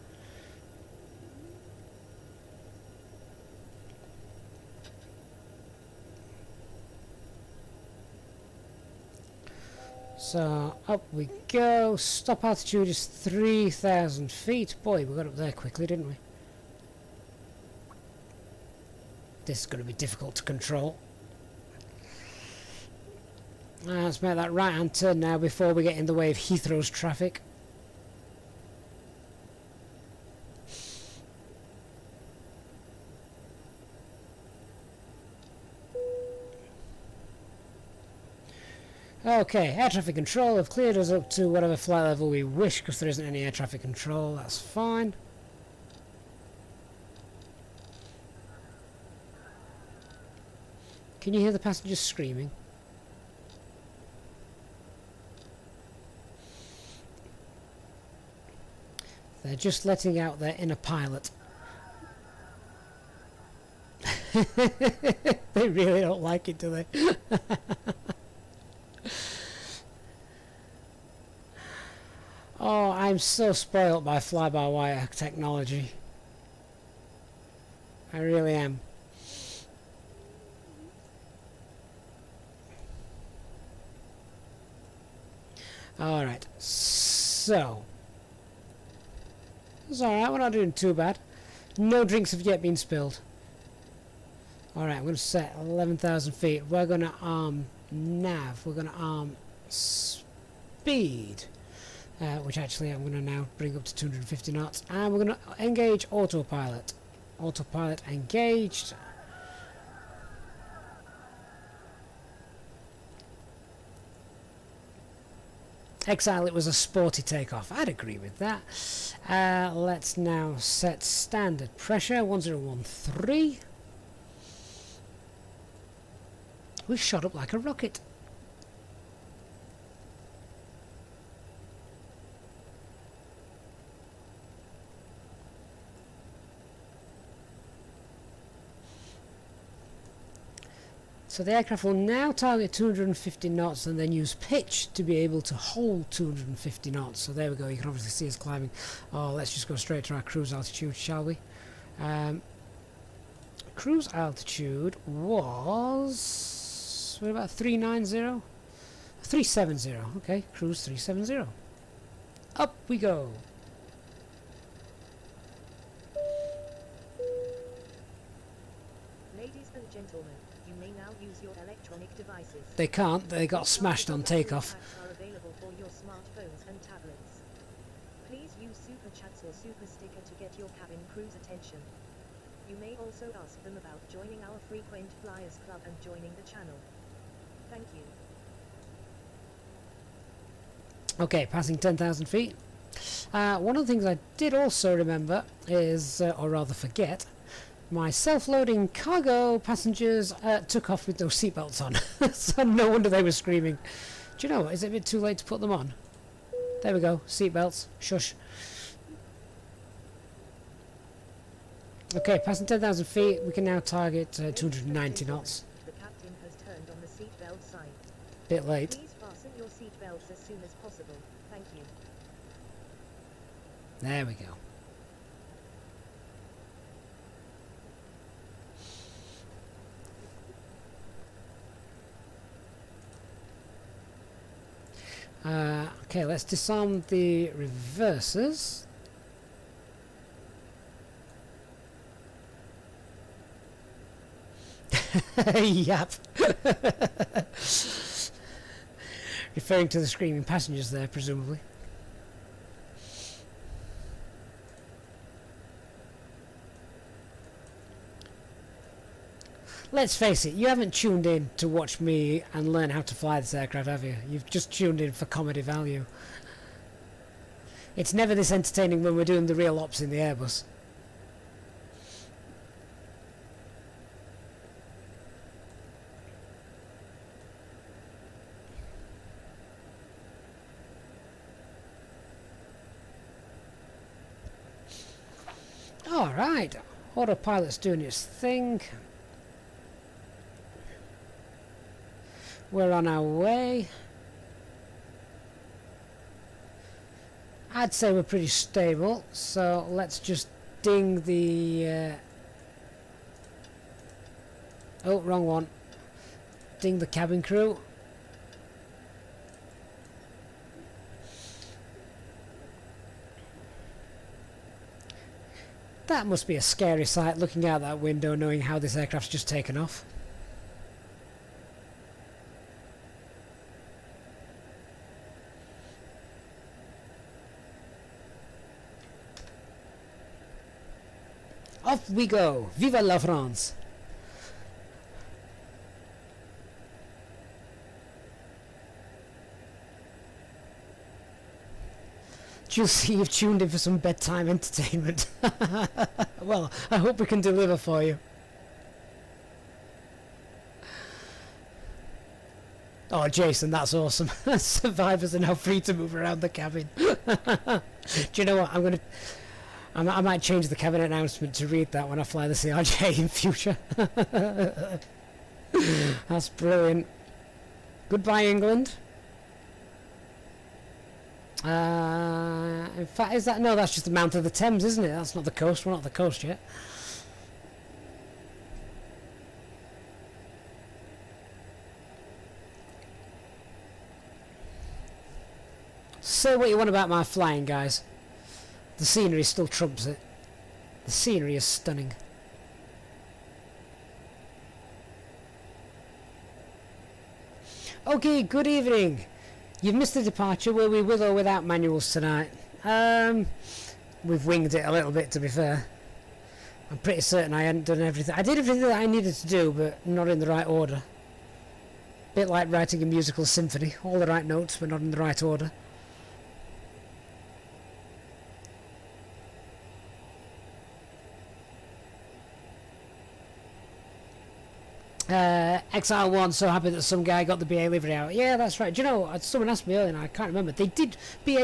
So up we go. Stop altitude is 3,000 feet. Boy, we got up there quickly, didn't we? This is going to be difficult to control. Let's make that right hand turn now before we get in the way of Heathrow's traffic. Okay, air traffic control have cleared us up to whatever flight level we wish, because there isn't any air traffic control. That's fine. Can you hear the passengers screaming? They're just letting out their inner pilot. They really don't like it, do they? Oh, I'm so spoilt by fly-by-wire technology. I really am. Alright, so... It's alright, we're not doing too bad. No drinks have yet been spilled. Alright, I'm going to set 11,000 feet. We're going to arm nav. We're going to arm speed. Which actually I'm going to now bring up to 250 knots. And we're going to engage autopilot. Autopilot engaged. Exile, it was a sporty takeoff. I'd agree with that. Let's now set standard pressure, 1013. We've shot up like a rocket. So the aircraft will now target 250 knots and then use pitch to be able to hold 250 knots. So there we go, you can obviously see us climbing. Oh, let's just go straight to our cruise altitude, shall we? Cruise altitude was... what about 390? 370, okay, cruise 370. Up we go. Ladies and gentlemen, you may now use your electronic devices. They can't, they got smashed on takeoff. Are available for your smartphones and tablets. Please use Super Chats or Super Sticker to get your cabin crew's attention. You may also ask them about joining our Frequent Flyers Club and joining the channel. Thank you. Okay, passing 10,000 feet. One of the things I did also remember is, or rather forget, my self-loading cargo passengers took off with no seatbelts on. So no wonder they were screaming. Do you know what? Is it a bit too late to put them on? There we go. Seatbelts. Shush. Okay, passing 10,000 feet, we can now target 290 knots. The captain has turned on the seatbelt sign. Bit late. Please fasten your seatbelts as soon as possible. Thank you. There we go. Okay, let's disarm the reversers. Yep. Referring to the screaming passengers there, presumably. Let's face it, you haven't tuned in to watch me and learn how to fly this aircraft, have you? You've just tuned in for comedy value. It's never this entertaining when we're doing the real ops in the Airbus. Alright, autopilot's doing its thing. We're on our way. I'd say we're pretty stable, so let's just ding the... oh, wrong one. Ding the cabin crew. That must be a scary sight, looking out that window knowing how this aircraft's just taken off. Off we go! Viva la France! You'll see you've tuned in for some bedtime entertainment. Well, I hope we can deliver for you. Oh, Jason, that's awesome. Survivors are now free to move around the cabin. Do you know what? I might change the cabin announcement to read that when I fly the CRJ in future. That's brilliant. Goodbye, England. In fact, is that... no, that's just the mouth of the Thames, isn't it? That's not the coast. We're not the coast yet. Say what you want about my flying, guys. The scenery still trumps it. The scenery is stunning. Okay, good evening. You've missed the departure. Were we with or without manuals tonight? We've winged it a little bit, to be fair. I'm pretty certain I hadn't done everything. I did everything that I needed to do, but not in the right order. Bit like writing a musical symphony. All the right notes, but not in the right order. XR1, so happy that some guy got the BA livery out. Yeah, that's right. Do you know, someone asked me earlier and I can't remember. BA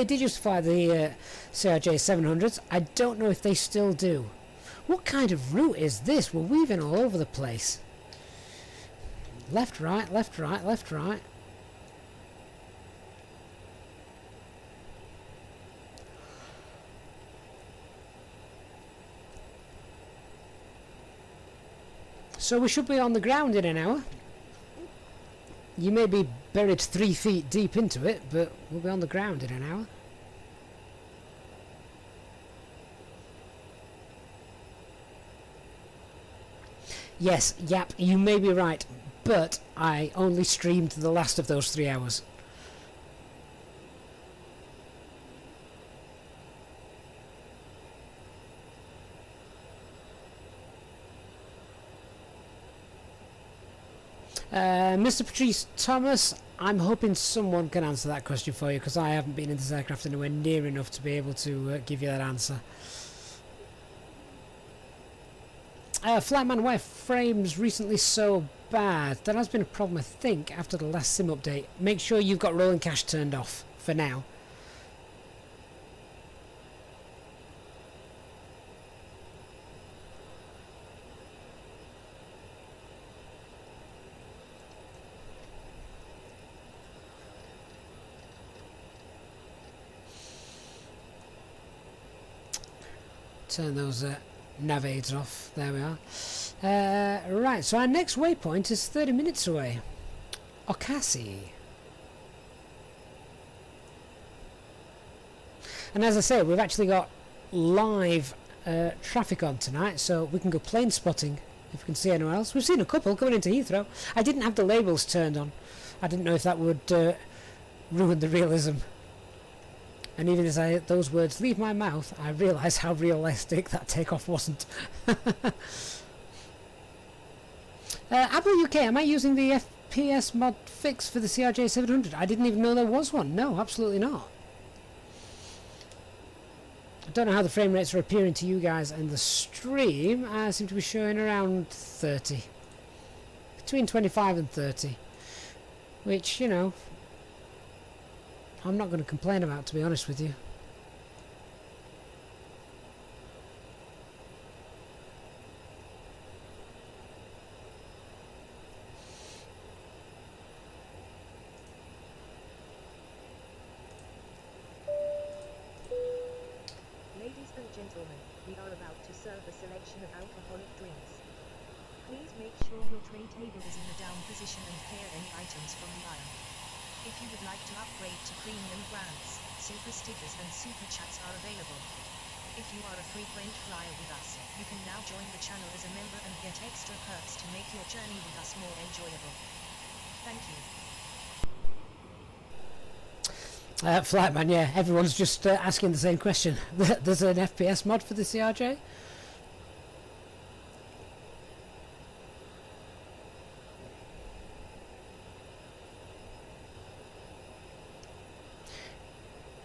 did used to fly the CRJ-700s. I don't know if they still do. What kind of route is this? We're weaving all over the place. Left, right, left, right, left, right. So we should be on the ground in an hour. You may be buried 3 feet deep into it, but we'll be on the ground in an hour. Yes, yep, you may be right, but I only streamed the last of those 3 hours. Mr. Patrice Thomas, I'm hoping someone can answer that question for you, because I haven't been in this aircraft anywhere near enough to be able to give you that answer. Flightman, why are frames recently so bad? That has been a problem, I think, after the last sim update. Make sure you've got rolling cache turned off for now. Turn those nav aids off. There we are. Right, so our next waypoint is 30 minutes away. Ocassi. And as I say, we've actually got live traffic on tonight, so we can go plane spotting if we can see anyone else. We've seen a couple coming into Heathrow. I didn't have the labels turned on. I didn't know if that would ruin the realism. And even as those words leave my mouth, I realise how realistic that takeoff wasn't. Apple UK, am I using the FPS mod fix for the CRJ-700? I didn't even know there was one. No, absolutely not. I don't know how the frame rates are appearing to you guys in the stream. I seem to be showing around 30. Between 25 and 30. Which, you know, I'm not going to complain about, to be honest with you. Ladies and gentlemen, we are about to serve a selection of alcoholic drinks. Please make sure your tray table is in the down position and clear any items from the aisle. If you would like to upgrade to premium brands, super stickers and super chats are available. If you are a frequent flyer with us, you can now join the channel as a member and get extra perks to make your journey with us more enjoyable. Thank you. Flightman, yeah, everyone's just asking the same question. There's an FPS mod for the CRJ?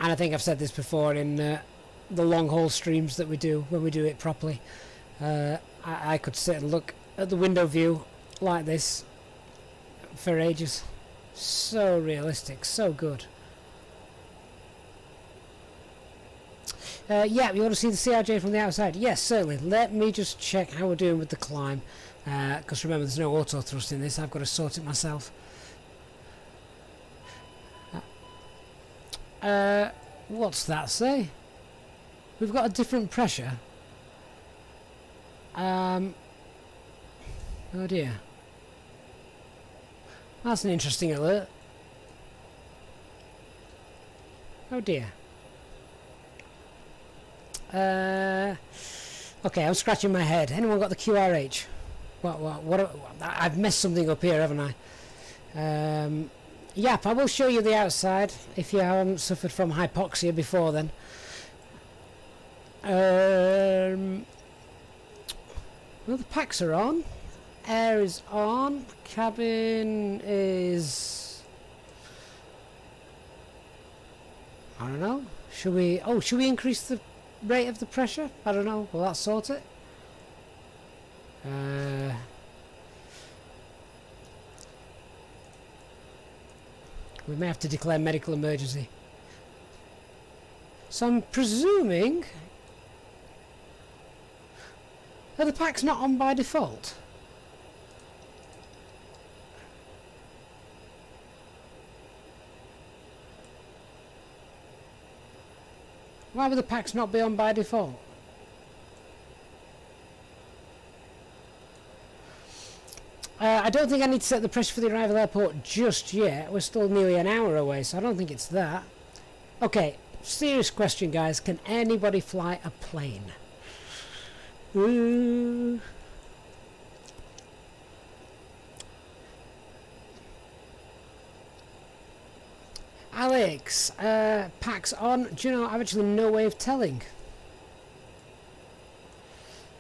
And I think I've said this before in the long haul streams that we do when we do it properly. I could sit and look at the window view like this for ages. So realistic, so good. Yeah, you want to see the CRJ from the outside? Yes, certainly. Let me just check how we're doing with the climb. Because remember, there's no auto thrust in this. I've got to sort it myself. What's that say? We've got a different pressure. Oh dear. That's an interesting alert. Oh dear. Okay, I'm scratching my head. Anyone got the QRH? What I've messed something up here, haven't I? Yep, I will show you the outside if you haven't suffered from hypoxia before then. Well, the packs are on. Air is on. Cabin is... I don't know. Should we increase the rate of the pressure? I don't know. Will that sort it? We may have to declare medical emergency. So I'm presuming... Are the packs not on by default? Why would the packs not be on by default? I don't think I need to set the pressure for the arrival airport just yet. We're still nearly an hour away, so I don't think it's that. Okay, serious question, guys. Can anybody fly a plane? Ooh. Alex, packs on. Do you know, I've actually no way of telling.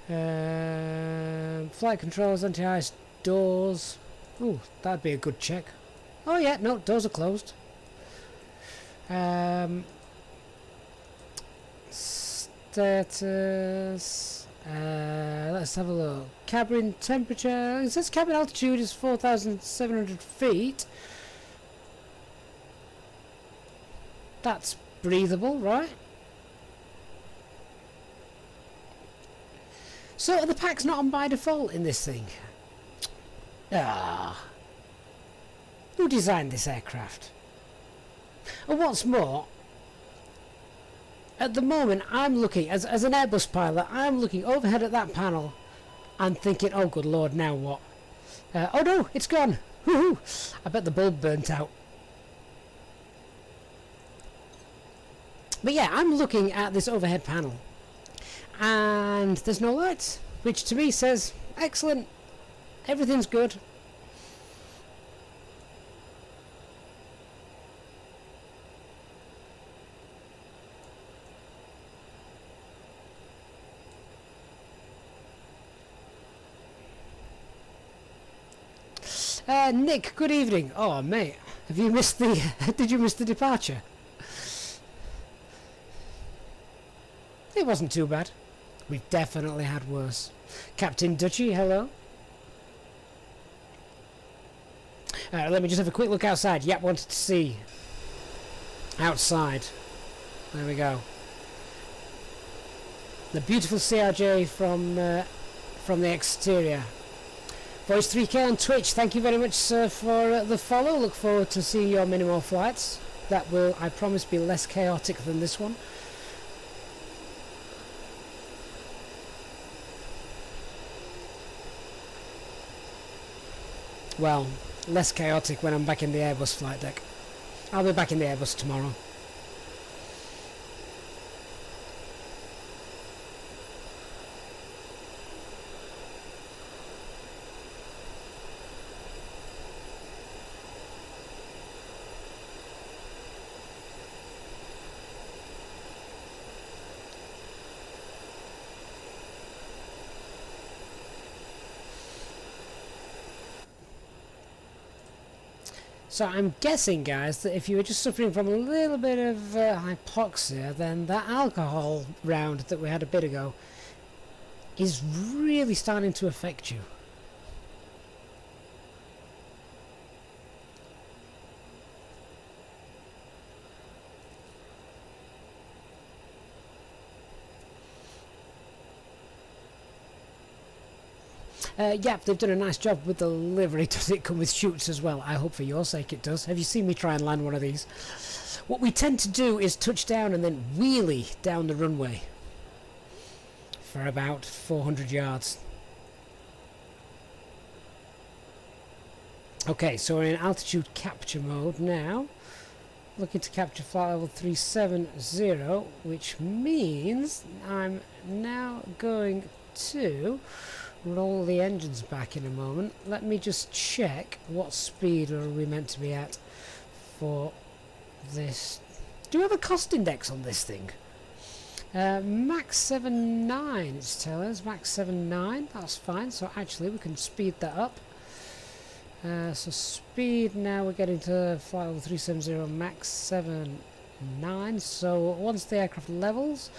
Flight controls, anti-ice doors. Oh, that'd be a good check. Oh yeah, no, doors are closed. Status. Let's have a look. Cabin temperature. It says cabin altitude is 4,700 feet. That's breathable, right? So are the packs not on by default in this thing? Ah. Who designed this aircraft? And what's more, At the moment, I'm looking, as an Airbus pilot, I'm looking overhead at that panel and thinking, oh good lord, now what? Oh no, it's gone! Woohoo! I bet the bulb burnt out. But yeah, I'm looking at this overhead panel and there's no lights, which to me says, excellent, everything's good. Nick, good evening. Oh, mate, have you missed the... did you miss the departure? It wasn't too bad. We've definitely had worse. Captain Dutchy, hello. Let me just have a quick look outside. Yep, wanted to see. Outside. There we go. The beautiful CRJ from the exterior. Voice 3K on Twitch, thank you very much, sir, for the follow. Look forward to seeing your minimal flights. That will, I promise, be less chaotic than this one. Well, less chaotic when I'm back in the Airbus flight deck. I'll be back in the Airbus tomorrow. So I'm guessing, guys, that if you were just suffering from a little bit of hypoxia, then that alcohol round that we had a bit ago is really starting to affect you. Yep, they've done a nice job with the livery. Does it come with chutes as well? I hope for your sake it does. Have you seen me try and land one of these? What we tend to do is touch down and then wheelie down the runway for about 400 yards. Okay, so we're in altitude capture mode now. Looking to capture flight level 370, which means I'm now going to roll the engines back in a moment. Let me just check what speed are we meant to be at for this. Do we have a cost index on this thing? Max 7.9 it's telling us. Max 7.9, that's fine. So actually we can speed that up. So speed now we're getting to flight level 370 max 7.9. So once the aircraft levels,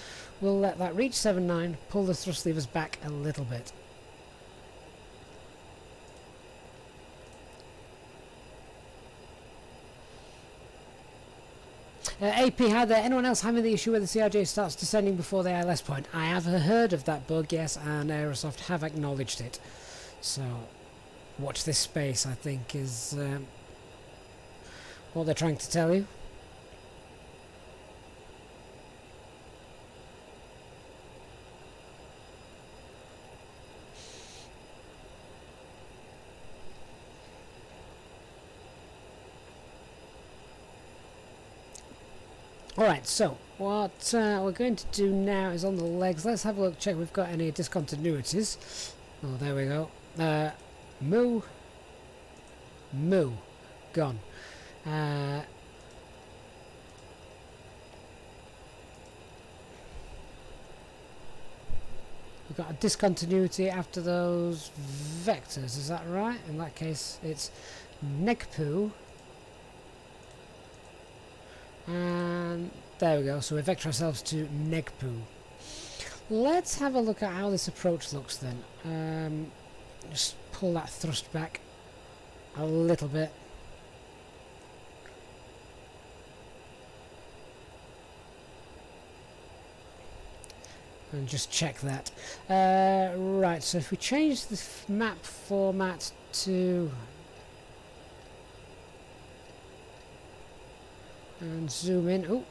we'll let that reach 7.9, pull the thrust levers back a little bit. AP, hi there. Anyone else having the issue where the CRJ starts descending before the ILS point? I have heard of that bug, yes, and Aerosoft have acknowledged it. So, watch this space, I think, is what they're trying to tell you. Alright, so what we're going to do now is on the legs. Let's have a look, check if we've got any discontinuities. Oh, there we go. Moo. Gone. We've got a discontinuity after those vectors, is that right? In that case, it's Negpoo. And there we go, so we vector ourselves to Negpoo. Let's have a look at how this approach looks then. Just pull that thrust back a little bit. And just check that. Right, so if we change the map format to... and zoom in. Oh,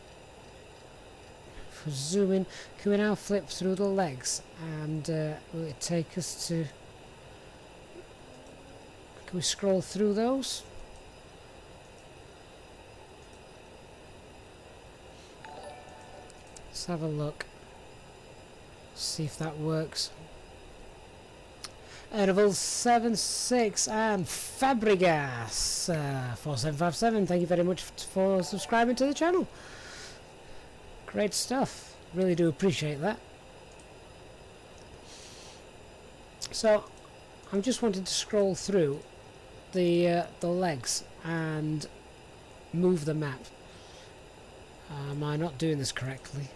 If we zoom in, can we now flip through the legs? And will it take us to... Can we scroll through those? Let's have a look. See if that works. Interval 76 and Fabregas 4757. Thank you very much for subscribing to the channel. Great stuff. Really do appreciate that. So I'm just wanting to scroll through the legs and move the map. Am I not doing this correctly?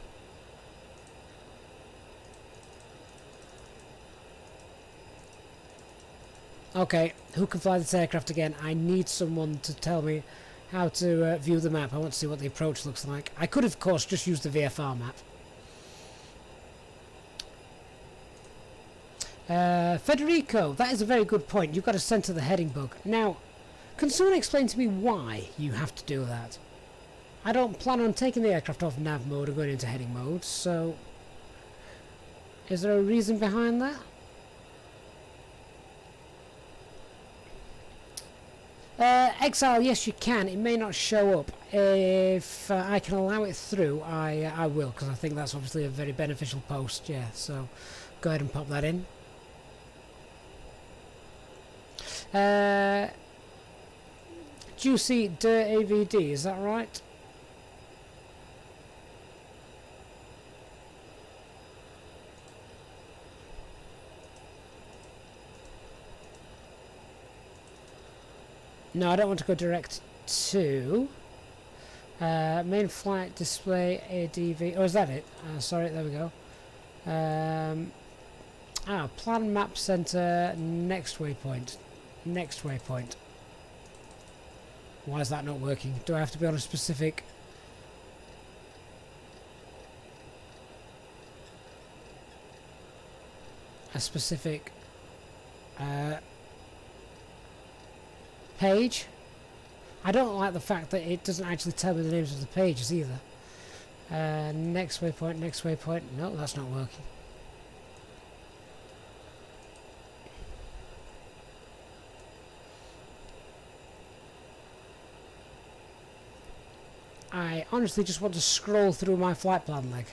Okay, who can fly this aircraft again? I need someone to tell me how to view the map. I want to see what the approach looks like. I could, of course, just use the VFR map. Federico, that is a very good point. You've got to center the heading bug. Now, can someone explain to me why you have to do that? I don't plan on taking the aircraft off nav mode and going into heading mode, so... Is there a reason behind that? Exile, yes you can. It may not show up. If I can allow it through, I will, because I think that's obviously a very beneficial post, yeah, so go ahead and pop that in. Juicy Dirt AVD, is that right? No, I don't want to go direct to main flight display ADV. Oh, is that it? Sorry, there we go. Plan map center, next waypoint. Next waypoint. Why is that not working? Do I have to be on a specific... page? I don't like the fact that it doesn't actually tell me the names of the pages either. Next waypoint, next waypoint. No, that's not working. I honestly just want to scroll through my flight plan leg.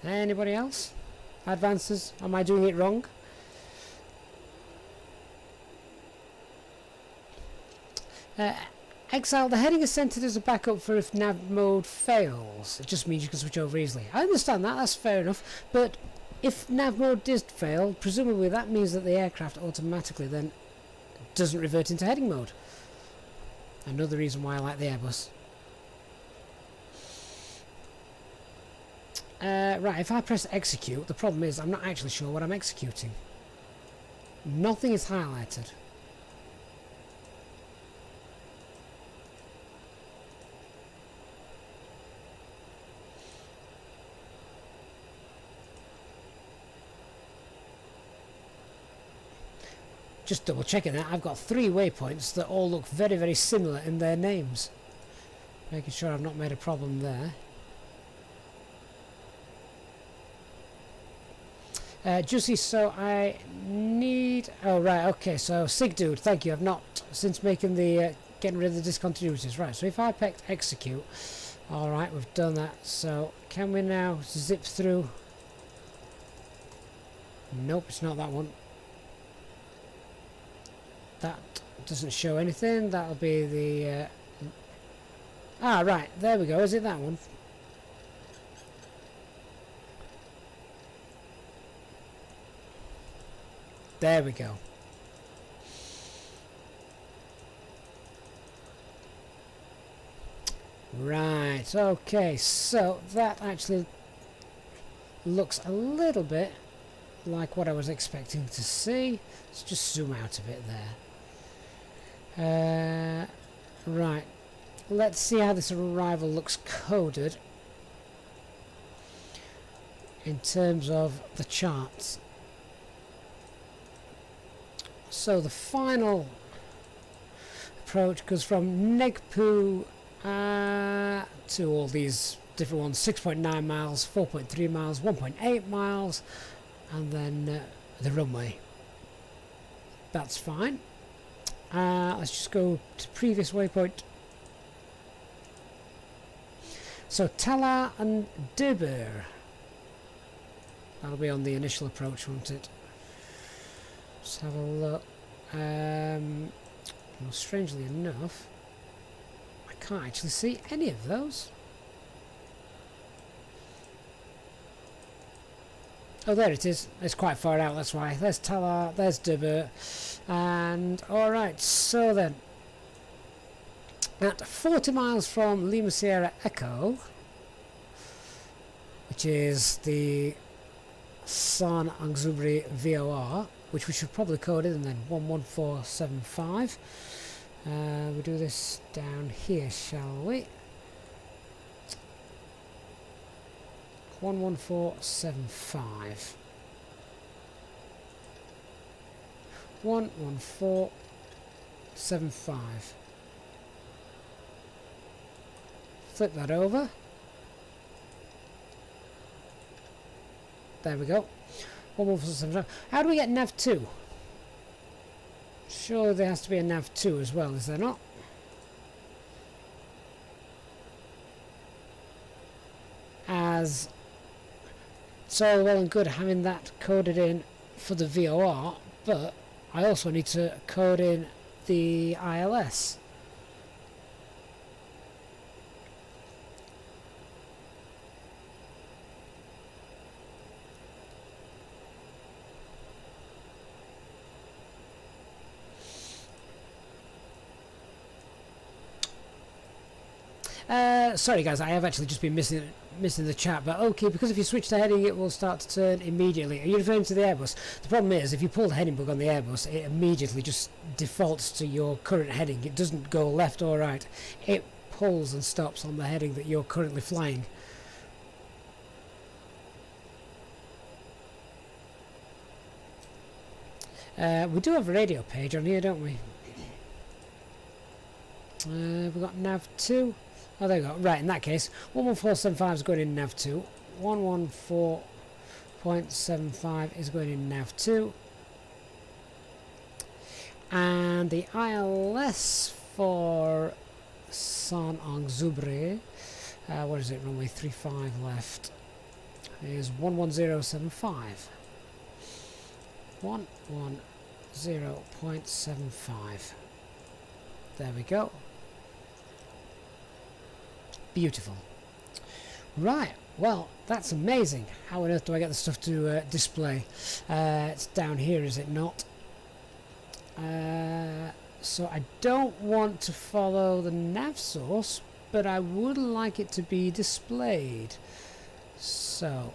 Anybody else? Advances? Am I doing it wrong? Exile, the heading is centered as a backup for if nav mode fails. It just means you can switch over easily. I understand that, that's fair enough, but if nav mode did fail, presumably that means that the aircraft automatically then doesn't revert into heading mode. Another reason why I like the Airbus. Right, if I press execute, the problem is I'm not actually sure what I'm executing. Nothing is highlighted. Just double checking that, I've got 3 waypoints that all look very, very similar in their names. Making sure I've not made a problem there. Juicy, so I need... Oh, right, okay, so Sig Dude, thank you. I've not, since making the... getting rid of the discontinuities. Right, so if I picked execute... Alright, we've done that. So, can we now zip through... Nope, it's not that one. That doesn't show anything. That'll be the... right, there we go. Is it that one? There we go. Right, okay, so that actually looks a little bit like what I was expecting to see. Let's just zoom out a bit there. Right, let's see how this arrival looks coded in terms of the charts. So the final approach goes from Negpu to all these different ones. 6.9 miles, 4.3 miles, 1.8 miles, and then the runway. That's fine. Let's just go to previous waypoint. So Tala and Dibber. That'll be on the initial approach, won't it? Let's have a look. Well, strangely enough, I can't actually see any of those. Oh, there it is. It's quite far out, that's why. There's Tala, there's Dibber. And, alright, so then, at 40 miles from Lima Sierra Echo, which is the San Angzubri VOR, which we should probably code in then, 11475. We do this down here, shall we? 11475. 11475. Flip that over. There we go. 11475. How do we get nav 2? Sure, there has to be a nav 2 as well, is there not? As it's all well and good having that coded in for the VOR, but I also need to code in the ILS. Sorry guys, I have actually just been missing the chat, but okay, because if you switch the heading it will start to turn immediately. Are you referring to the Airbus? The problem is, if you pull the heading bug on the Airbus, it immediately just defaults to your current heading. It doesn't go left or right. It pulls and stops on the heading that you're currently flying. We do have a radio page on here, don't we? We've got nav 2. Oh, there we go. Right, in that case, 11475 is going in nav 2. 114.75 is going in nav 2. And the ILS for San Angzubri, what is it, runway 35 left, is 11075. 110.75. There we go. Beautiful. Right, well, that's amazing. How on earth do I get the stuff to display? It's down here, is it not? So I don't want to follow the nav source, but I would like it to be displayed. So,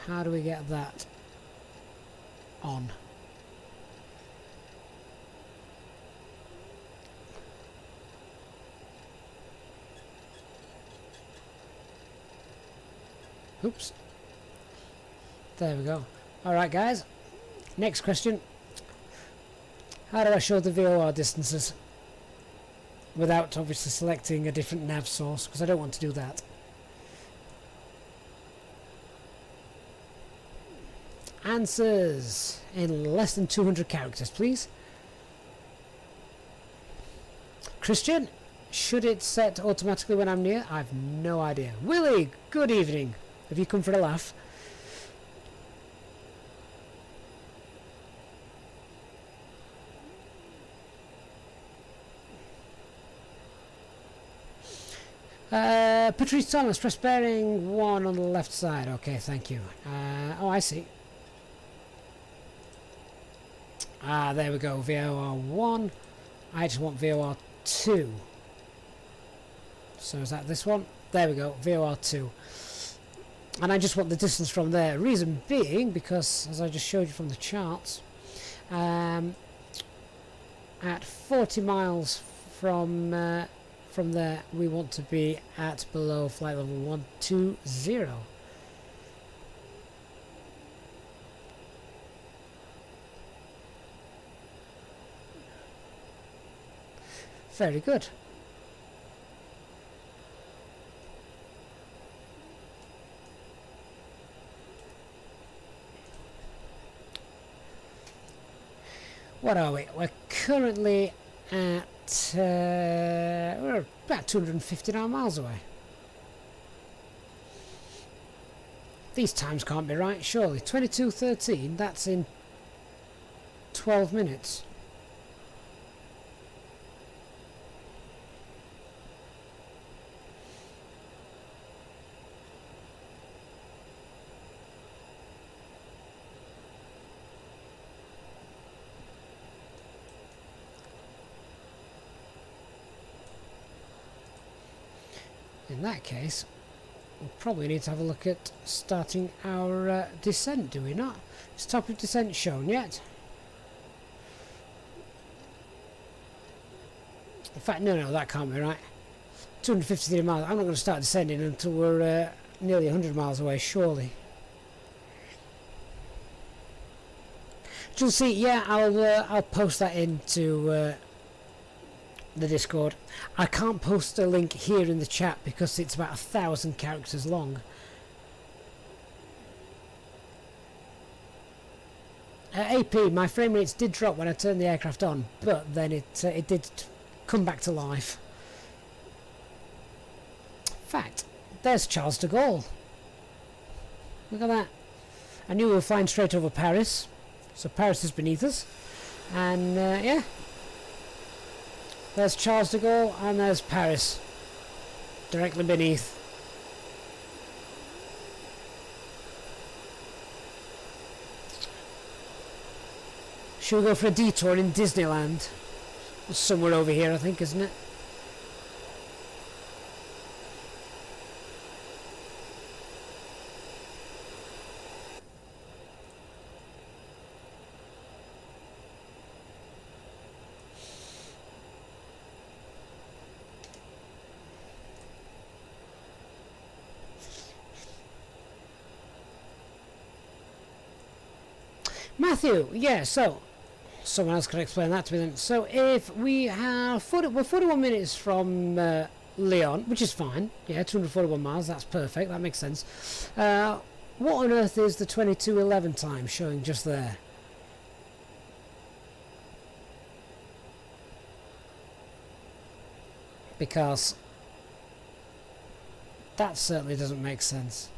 how do we get that on? Oops. There we go. Alright guys, next question. How do I show the VOR distances without obviously selecting a different nav source, because I don't want to do that. Answers in less than 200 characters, please. Christian, should it set automatically when I'm near? I've no idea. Willie, good evening. Have you come for a laugh? Patrice Thomas, press bearing 1 on the left side. Okay, thank you. Oh, I see. There we go. VOR 1. I just want VOR 2. So is that this one? There we go. VOR 2. And I just want the distance from there. Reason being, because as I just showed you from the charts, at 40 miles from there, we want to be at below flight level 120. Very good. What are we? We're currently at we're about 259 miles away. These times can't be right, surely. 22:13, that's in 12 minutes. In that case, we'll probably need to have a look at starting our descent, do we not? Is top of descent shown yet? In fact, no, that can't be right. 253 miles. I'm not going to start descending until we're nearly 100 miles away, surely. You'll see, yeah, I'll post that into the Discord. I can't post a link here in the chat because it's about 1,000 characters long. AP, my frame rates did drop when I turned the aircraft on, but then it did come back to life. In fact, there's Charles de Gaulle. Look at that. I knew we were flying straight over Paris, so Paris is beneath us, and yeah. There's Charles de Gaulle and there's Paris, directly beneath. Should we go for a detour in Disneyland? Somewhere over here, I think, isn't it? Matthew, yeah, so someone else can explain that to me then. So if we have we're 41 minutes from Lyon, which is fine, yeah, 241 miles, that's perfect, that makes sense. What on earth is the 22:11 time showing just there? Because that certainly doesn't make sense.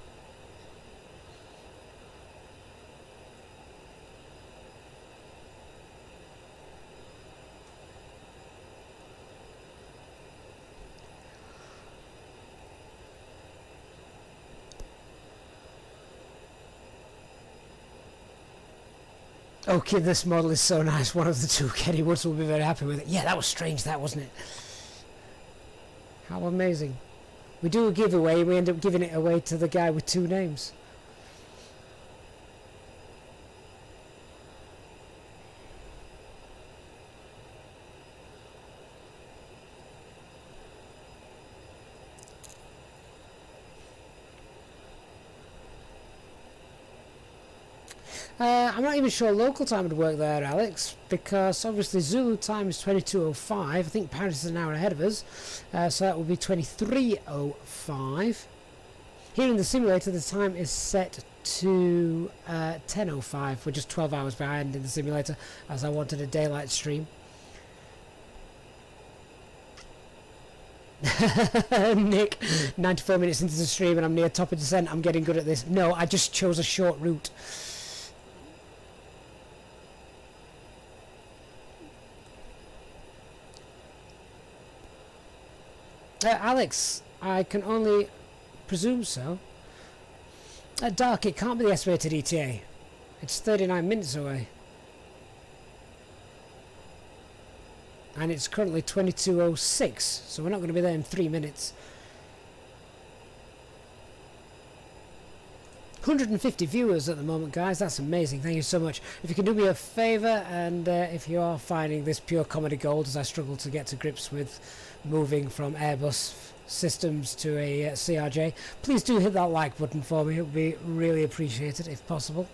Okay, this model is so nice. One of the two, Kenny Woods, will be very happy with it. Yeah, that was strange, that, wasn't it? How amazing. We do a giveaway and we end up giving it away to the guy with two names. I'm not even sure local time would work there, Alex, because obviously Zulu time is 22:05. I think Paris is an hour ahead of us, so that would be 23:05. Here in the simulator, the time is set to 10:05. We're just 12 hours behind in the simulator, as I wanted a daylight stream. Nick, 94 minutes into the stream and I'm near top of descent. I'm getting good at this. No, I just chose a short route. Alex, I can only presume so. Dark, it can't be the estimated ETA. It's 39 minutes away. And it's currently 22:06, so we're not going to be there in 3 minutes. 150 viewers at the moment, guys. That's amazing. Thank you so much. If you can do me a favour, and if you are finding this pure comedy gold as I struggle to get to grips with moving from Airbus systems to a CRJ, please do hit that like button for me. It would be really appreciated if possible.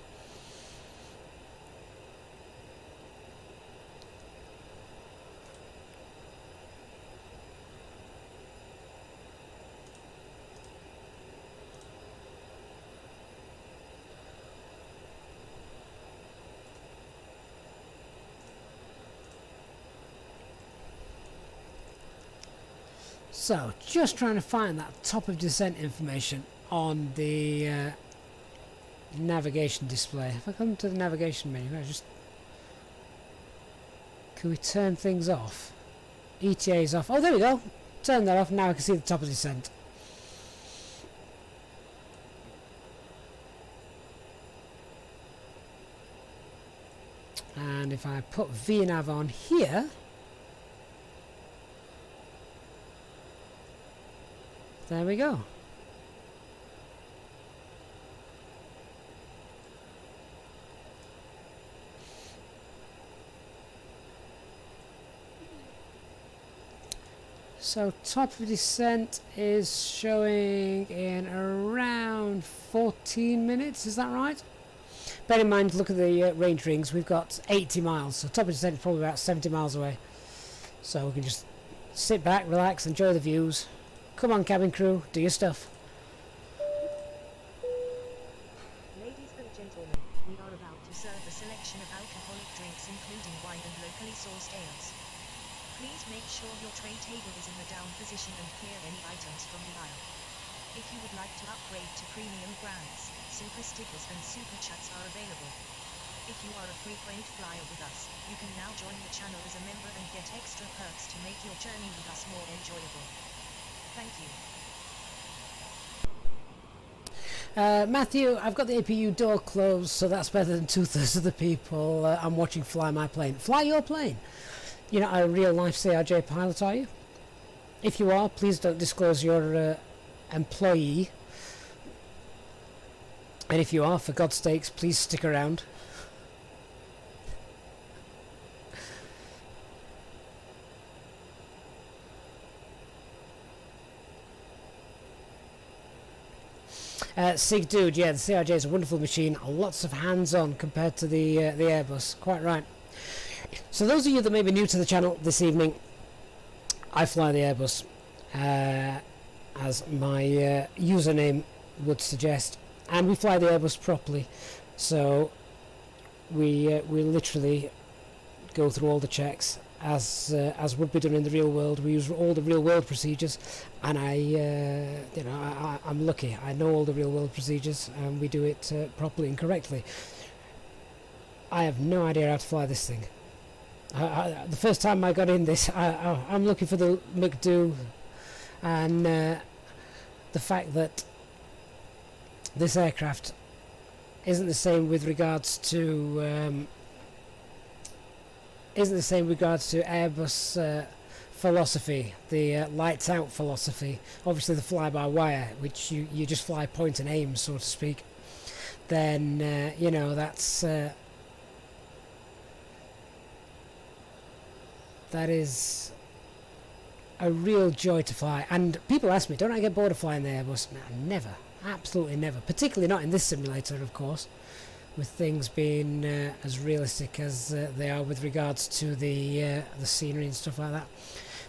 So, just trying to find that top of descent information on the navigation display. If I come to the navigation menu, can we turn things off? ETA is off. Oh, there we go. Turn that off. Now I can see the top of descent. And if I put VNav on here, there we go. So top of descent is showing in around 14 minutes, is that right? Bear in mind, look at the range rings, we've got 80 miles, so top of descent is probably about 70 miles away. So we can just sit back, relax, enjoy the views. Come on, cabin crew, do your stuff. Ladies and gentlemen, we are about to serve a selection of alcoholic drinks including wine and locally sourced ales. Please make sure your tray table is in the down position and clear any items from the aisle. If you would like to upgrade to premium brands, super stickers and super chats are available. If you are a frequent flyer with us, you can now join the channel as a member and get extra perks to make your journey with us more enjoyable. Thank you. Matthew, I've got the APU door closed, so that's better than 2/3 of the people I'm watching fly my plane. Fly your plane! You're not a real life CRJ pilot, are you? If you are, please don't disclose your employee. And if you are, for God's sakes, please stick around. Sig Dude, yeah, the CRJ is a wonderful machine. Lots of hands-on compared to the Airbus. Quite right. So those of you that may be new to the channel this evening, I fly the Airbus, as my username would suggest, and we fly the Airbus properly. So we literally go through all the checks as would be done in the real world. We use all the real world procedures, and I'm lucky. I know all the real world procedures, and we do it properly and correctly. I have no idea how to fly this thing. The first time I got in this, I'm looking for the McDo, and the fact that this aircraft isn't the same with regards to Airbus philosophy, the lights out philosophy. Obviously the fly-by-wire, which you just fly, point and aim, so to speak. Then that is a real joy to fly. And people ask me, don't I get bored of flying the Airbus? No, never. Absolutely never. Particularly not in this simulator, of course, with things being as realistic as they are with regards to the scenery and stuff like that.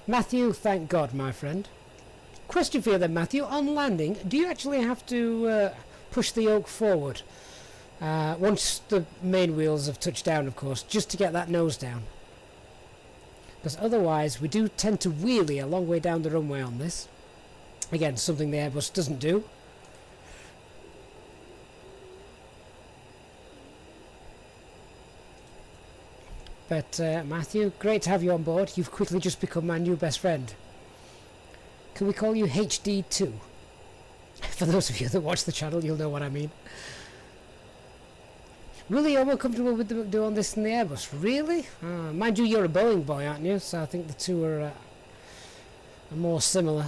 Matthew, thank God, my friend. Question for you then, Matthew. On landing, do you actually have to push the yoke forward? Once the main wheels have touched down, of course, just to get that nose down. Because otherwise we do tend to wheelie a long way down the runway on this. Again, something the Airbus doesn't do. But Matthew, great to have you on board. You've quickly just become my new best friend. Can we call you HD2? For those of you that watch the channel, you'll know what I mean. Really, you're more comfortable with the McDo on this than the Airbus? Really? Mind you, you're a Boeing boy, aren't you? So I think the two are more similar.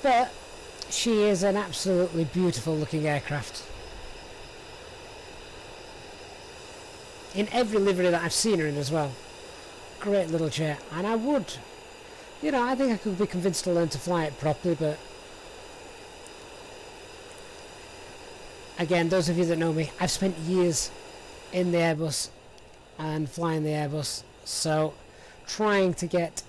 But she is an absolutely beautiful looking aircraft. In every livery that I've seen her in as well. Great little chair. And I would You know, I think I could be convinced to learn to fly it properly, but again, those of you that know me, I've spent years in the Airbus and flying the Airbus, so trying to get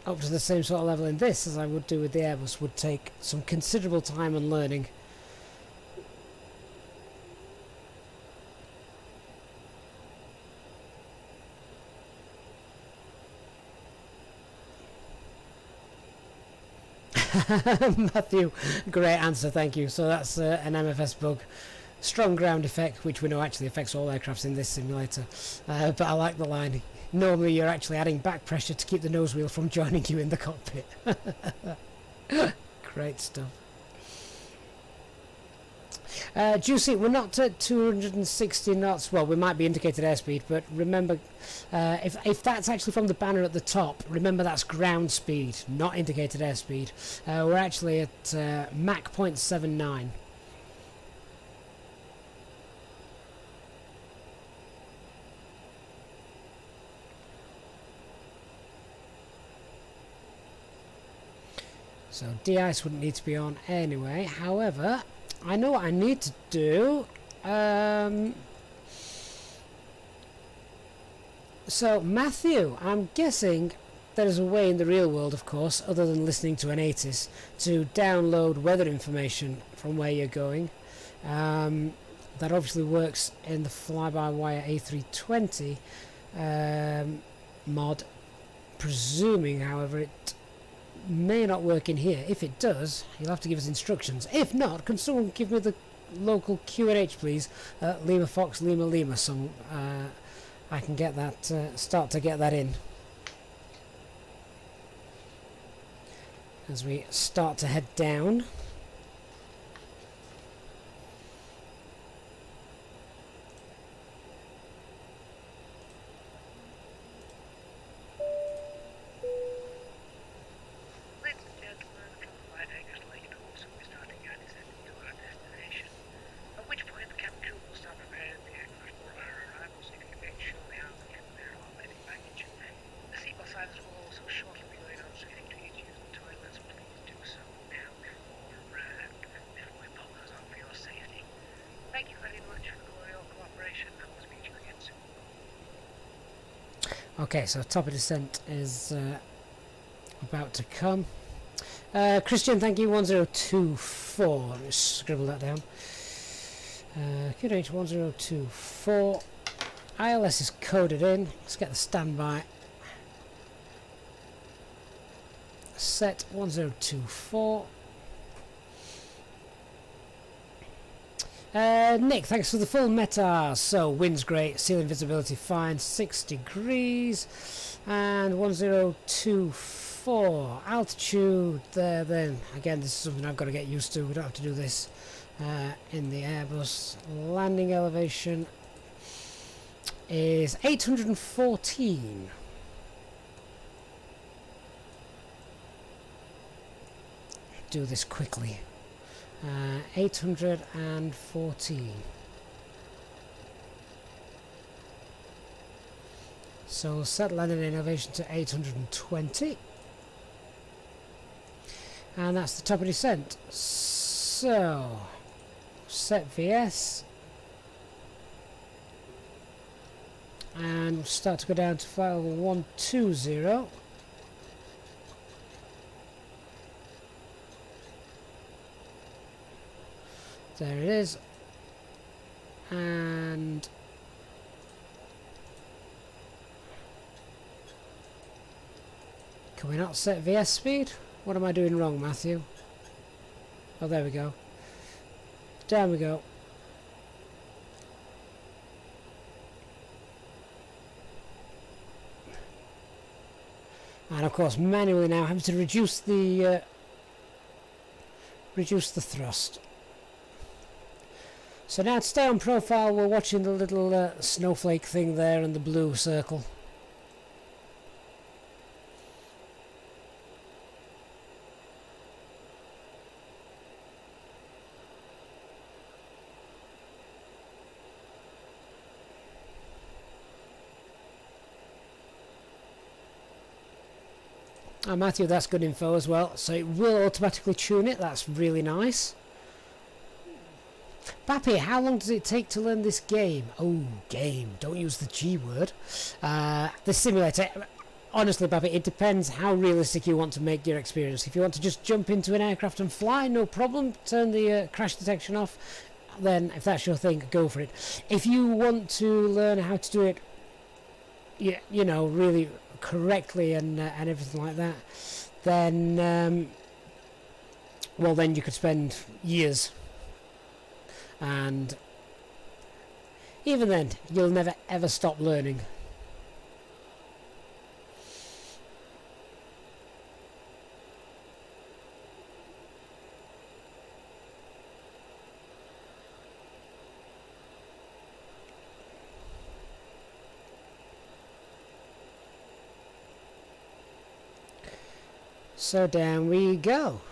up to the same sort of level in this as I would do with the Airbus would take some considerable time and learning. Matthew, great answer, thank you. So that's an MFS bug. Strong ground effect, which we know actually affects all aircrafts in this simulator. But I like the line. Normally you're actually adding back pressure to keep the nose wheel from joining you in the cockpit. Great stuff. Juicy, we're not at 260 knots. Well, we might be indicated airspeed, but remember, if that's actually from the banner at the top, remember that's ground speed, not indicated airspeed. We're actually at Mach 0.79. So de-ice wouldn't need to be on anyway. However, I know what I need to do. So Matthew, I'm guessing there is a way in the real world, of course, other than listening to an ATIS, to download weather information from where you're going. That obviously works in the fly-by-wire A320 mod, presuming, however, it may not work in here. If it does, you'll have to give us instructions. If not, can someone give me the local QNH, please? Lima Fox, Lima Lima, so I can get that, start to get that in. As we start to head down. Okay, so top of descent is about to come. Christian, thank you, 1024. Let me scribble that down. QNH 1024. ILS is coded in. Let's get the standby. Set 1024. Nick, thanks for the full meta. So wind's great, ceiling visibility fine, 6 degrees, and 1024 altitude there. Then again, this is something I've got to get used to. We don't have to do this in the Airbus. Landing elevation is 814. Do this quickly. 814. So set landing elevation to 820, and that's the top of descent. So set VS, and we'll start to go down to flight level 120. There it is, and can we not set VS speed? What am I doing wrong, Matthew? Oh, there we go. Down we go. And of course, manually now having to reduce the thrust. So now to stay on profile, we're watching the little snowflake thing there and the blue circle. Oh, Matthew, that's good info as well. So it will automatically tune it. That's really nice. Bappy, how long does it take to learn this game? Oh, game. Don't use the G word. The simulator. Honestly, Bappy, it depends how realistic you want to make your experience. If you want to just jump into an aircraft and fly, no problem. Turn the crash detection off. Then, if that's your thing, go for it. If you want to learn how to do it, you know, really correctly and everything like that, then, well, then you could spend years. And even then, you'll never ever stop learning. So down we go.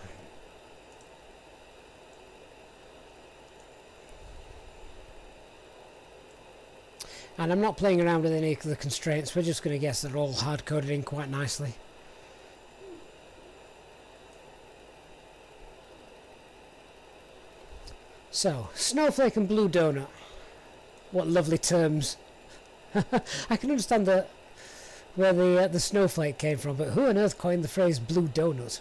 And I'm not playing around with any of the constraints, we're just going to guess they're all hard-coded in quite nicely. So, snowflake and blue donut. What lovely terms. I can understand where the snowflake came from, but who on earth coined the phrase blue donut?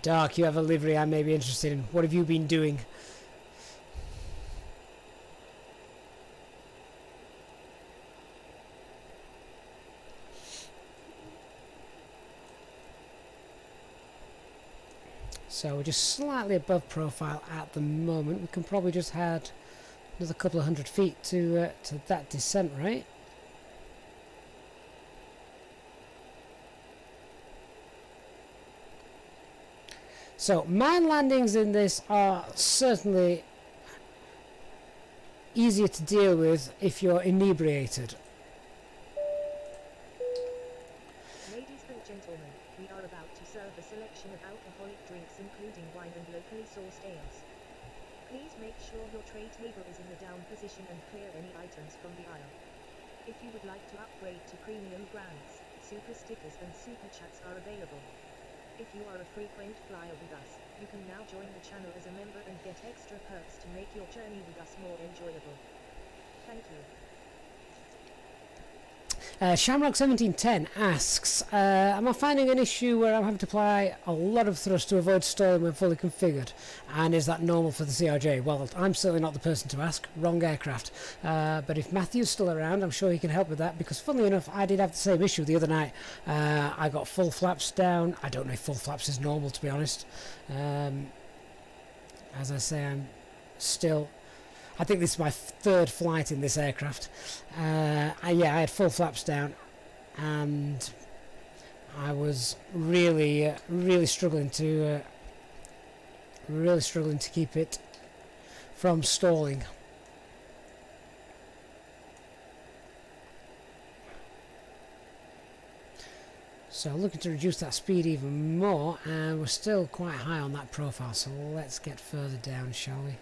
Dark, you have a livery I may be interested in. What have you been doing? So we're just slightly above profile at the moment. We can probably just add another couple of 100 feet to that descent, right? So mine landings in this are certainly easier to deal with if you're inebriated. Ladies and gentlemen, we are about to serve a selection of alcoholic drinks including wine and locally sourced ales. Please make sure your tray table is in the down position and clear any items from the aisle. If you would like to upgrade to premium brands, super stickers and super chats are available. If you are a frequent flyer with us, you can now join the channel as a member and get extra perks to make your journey with us more enjoyable. Thank you. Shamrock 1710 asks, am I finding an issue where I'm having to apply a lot of thrust to avoid stalling when fully configured? And is that normal for the CRJ? Well, I'm certainly not the person to ask. Wrong aircraft. But if Matthew's still around, I'm sure he can help with that, because funnily enough, I did have the same issue the other night. I got full flaps down. I don't know if full flaps is normal, to be honest. As I say, I'm still... I think this is my third flight in this aircraft. Yeah, I had full flaps down, and I was really struggling to keep it from stalling. So looking to reduce that speed even more, and we're still quite high on that profile. So let's get further down, shall we?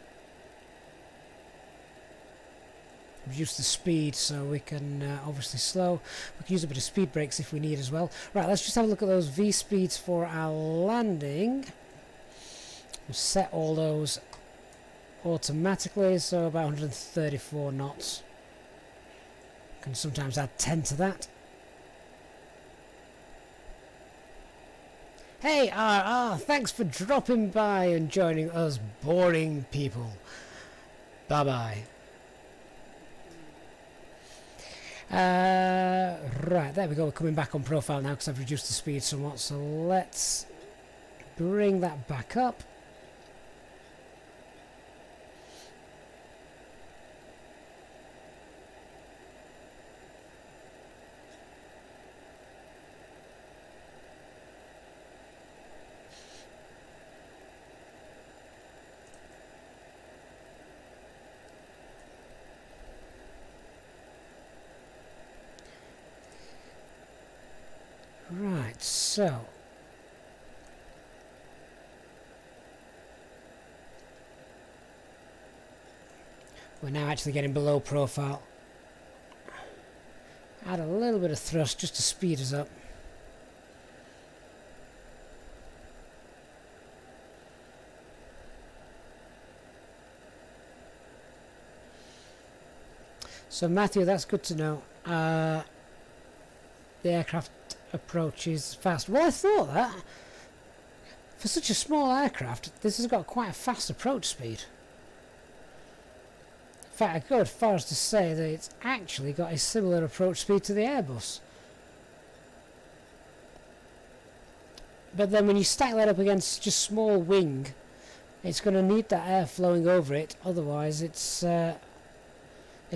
Reduce the speed so we can obviously slow. We can use a bit of speed brakes if we need as well. Right, let's just have a look at those V speeds for our landing. We'll set all those automatically, so about 134 knots. Can sometimes add 10 to that. Hey RR, thanks for dropping by and joining us boring people. Bye bye. Right, there we go. We're coming back on profile now because I've reduced the speed somewhat. So let's bring that back up. Right, so we're now actually getting below profile. add a little bit of thrust just to speed us up. So Matthew, that's good to know. The aircraft approaches fast. Well, I thought that. For such a small aircraft, this has got quite a fast approach speed. In fact, I go as far as to say that it's actually got a similar approach speed to the Airbus. But then when you stack that up against just small wing, it's going to need that air flowing over it, otherwise it's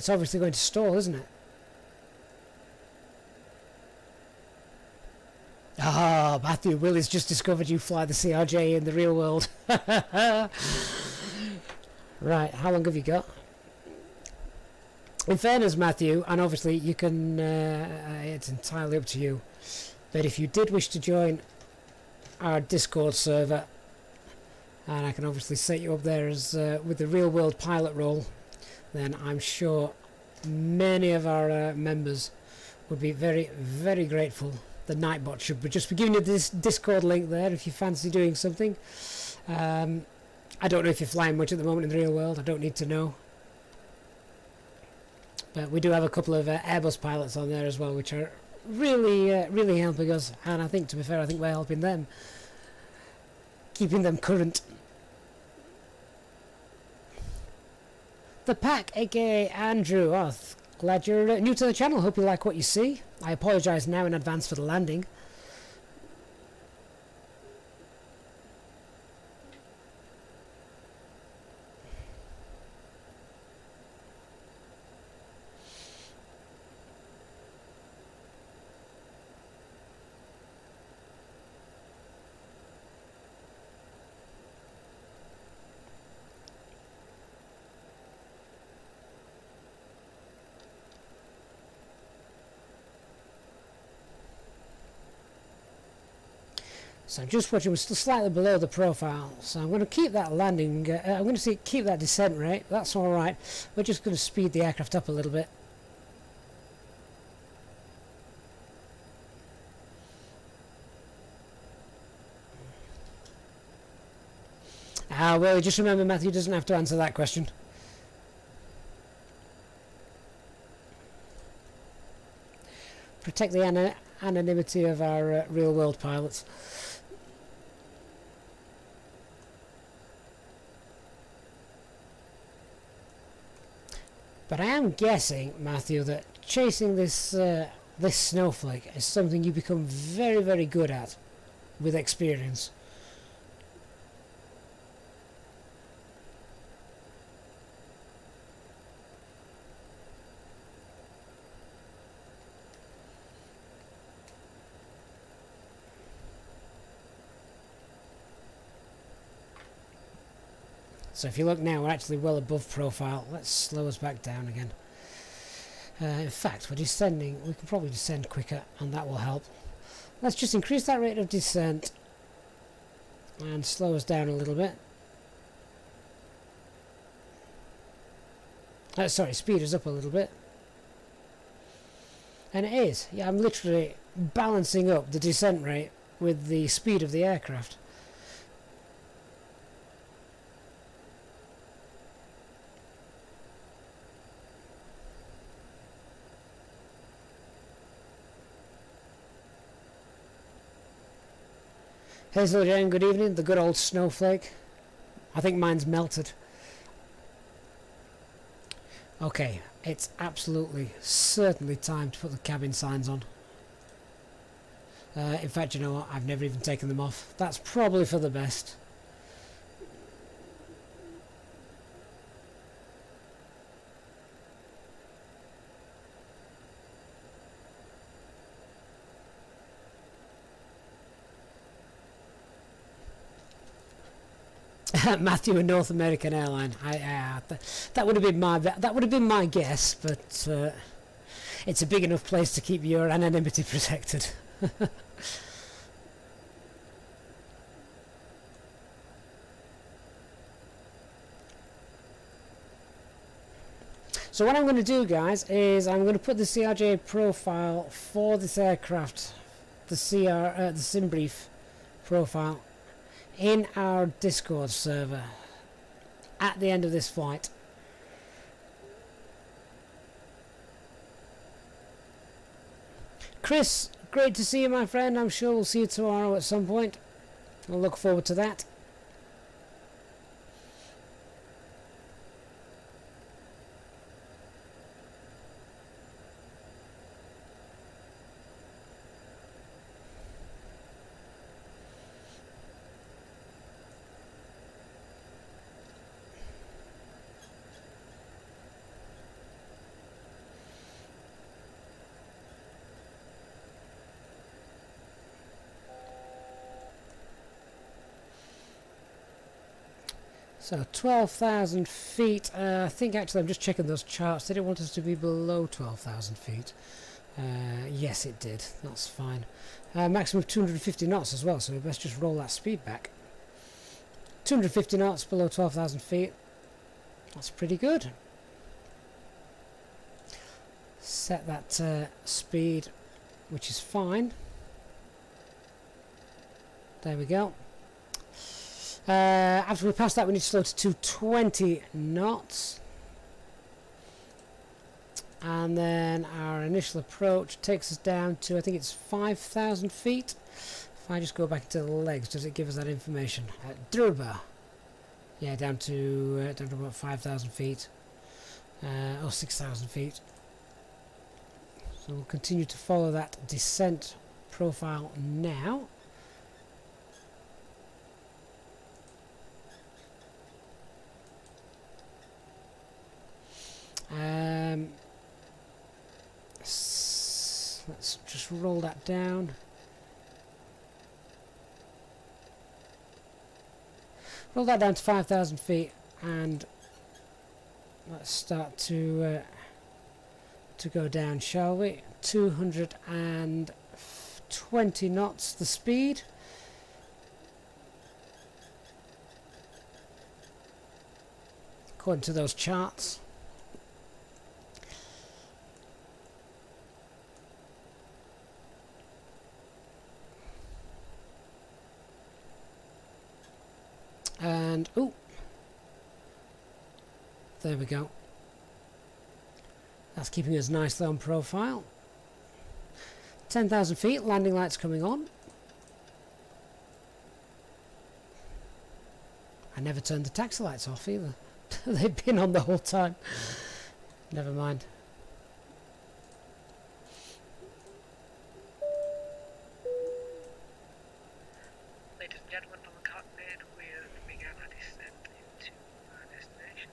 obviously going to stall, isn't it? Ah, Matthew, Will has just discovered you fly the CRJ in the real world. Right, how long have you got? In fairness, Matthew, and obviously you can, it's entirely up to you, but if you did wish to join our Discord server, and I can obviously set you up there as with the real world pilot role, then I'm sure many of our members would be very, very grateful. The Nightbot should just be giving you this Discord link there if you fancy doing something. I don't know if you're flying much at the moment in the real world. I don't need to know. But we do have a couple of Airbus pilots on there as well, which are really, really helping us. And I think, to be fair, I think we're helping them, keeping them current. The Pack, aka Andrew. Oh, glad you're new to the channel. Hope you like what you see. I apologise now in advance for the landing. So I'm just watching, we're still slightly below the profile, so I'm going to keep that landing, I'm going to keep that descent rate, that's alright. We're just going to speed the aircraft up a little bit. Well, just remember, Matthew doesn't have to answer that question. Protect the anonymity of our real-world pilots. But I am guessing, Matthew, that chasing this this snowflake is something you become very, very good at with experience. So if you look now, we're actually well above profile. Let's slow us back down again. In fact, we're descending. We can probably descend quicker, and that will help. Let's just increase that rate of descent and slow us down a little bit. Sorry, speed us up a little bit. And it is. Yeah, I'm literally balancing up the descent rate with the speed of the aircraft. Hazel Jane, good evening. The good old snowflake. I think mine's melted. Okay, it's absolutely, certainly time to put the cabin signs on. In fact, you know what? I've never even taken them off. That's probably for the best. Matthew, a North American airline. That would have been my guess, but it's a big enough place to keep your anonymity protected. So what I'm going to do, guys, is I'm going to put the CRJ profile for this aircraft, the Simbrief profile, in our Discord server at the end of this flight. Chris, great to see you, my friend. I'm sure we'll see you tomorrow at some point. I'll look forward to that. So 12,000 feet. I think actually I'm just checking those charts. Did it want us to be below 12,000 feet? Yes, it did. That's fine. Maximum of 250 knots as well, so we best just roll that speed back. 250 knots below 12,000 feet. That's pretty good. Set that speed, which is fine. There we go. After we pass that, we need to slow to 220 knots. And then our initial approach takes us down to, I think it's 5,000 feet. If I just go back to the legs, does it give us that information? Durba. Yeah, down to about 5,000 feet. Or 6,000 feet. So we'll continue to follow that descent profile now. Let's just roll that down. Roll that down to 5,000 feet, and let's start to go down, shall we? 220 knots the speed. According to those charts. And, oh, there we go. That's keeping us nicely on profile. 10,000 feet, landing lights coming on. I never turned the taxi lights off either. They've been on the whole time. Never mind. Ladies and gentlemen, from the cockpit, we've begun our descent into our destination.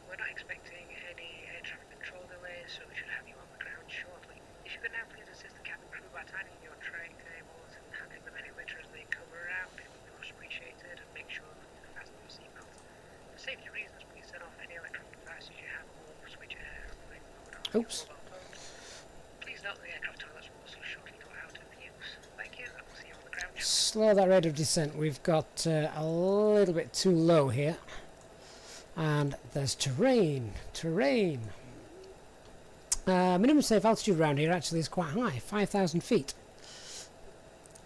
We're not expecting any air traffic control delays, so we should have you on the ground shortly. If you could now please assist the cabin crew by tightening your tray tables and handling them any litter as they come around, it would be much appreciated, and make sure that you fasten your seatbelts. For safety reasons, please set off any electronic devices you have or switch airplane mode on your Oops. mobile phones. Please note the aircraft toilets will also shortly go out of use. Thank you, and we'll see you on the ground shortly. Slow that rate of descent. We've got a little bit too low here. And there's terrain. Minimum safe altitude around here actually is quite high, 5,000 feet.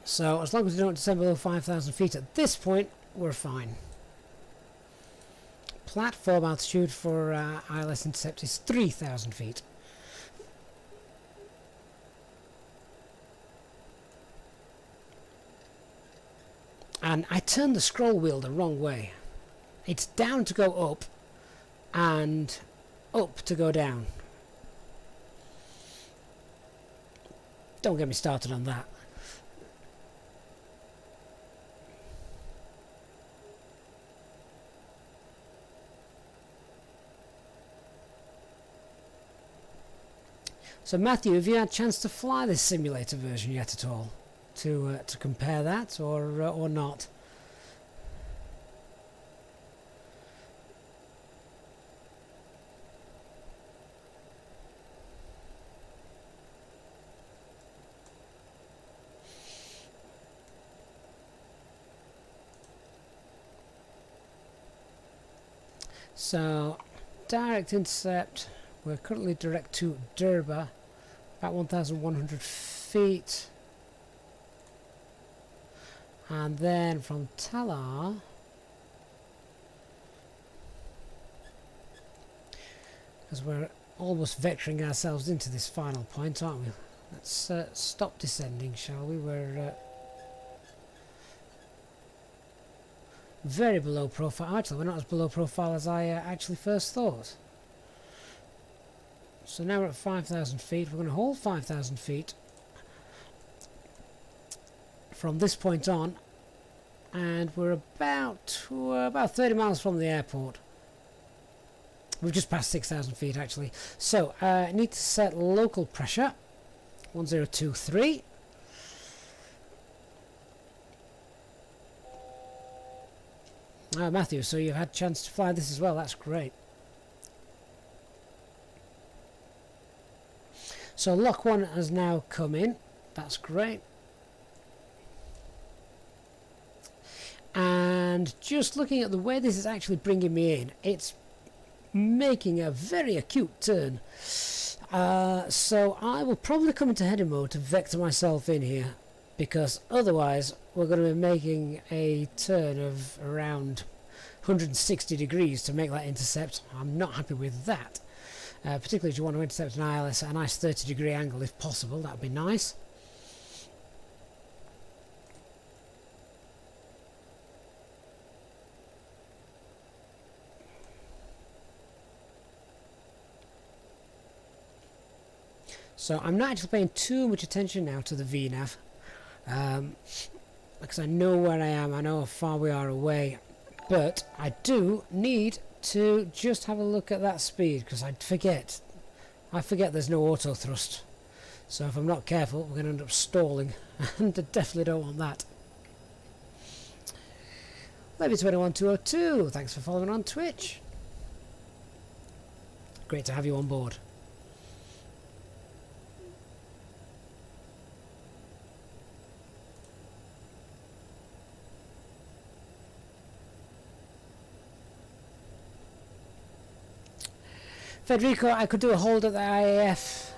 So as long as we don't descend below 5,000 feet at this point, we're fine. Platform altitude for ILS intercept is 3,000 feet. And I turned the scroll wheel the wrong way. It's down to go up and up to go down. Don't get me started on that. So Matthew, have you had a chance to fly this simulator version yet at all? To compare that or not? So direct intercept We're currently direct to Durban, about 1,100 feet. And then from Talar, because we're almost vectoring ourselves into this final point, aren't we? Let's stop descending, shall we? We're very below profile. Actually, we're not as below profile as I actually first thought. So now we're at 5,000 feet. We're going to hold 5,000 feet from this point on, and we're about 30 miles from the airport. We've just passed 6,000 feet actually. So I need to set local pressure 1023. Matthew, so you've had a chance to fly this as well. That's great. So lock 1 has now come in. That's great. And just looking at the way this is actually bringing me in, it's making a very acute turn. So I will probably come into heading mode to vector myself in here, because otherwise we're going to be making a turn of around 160 degrees to make that intercept. I'm not happy with that, particularly if you want to intercept an ILS at a nice 30-degree angle if possible. That would be nice. So I'm not actually paying too much attention now to the VNAV, because I know where I am, I know how far we are away, but I do need to just have a look at that speed, because I forget there's no auto thrust. So if I'm not careful, we're going to end up stalling, and I definitely don't want that. Levy21202, thanks for following on Twitch. Great to have you on board. Federico, I could do a hold at the IAF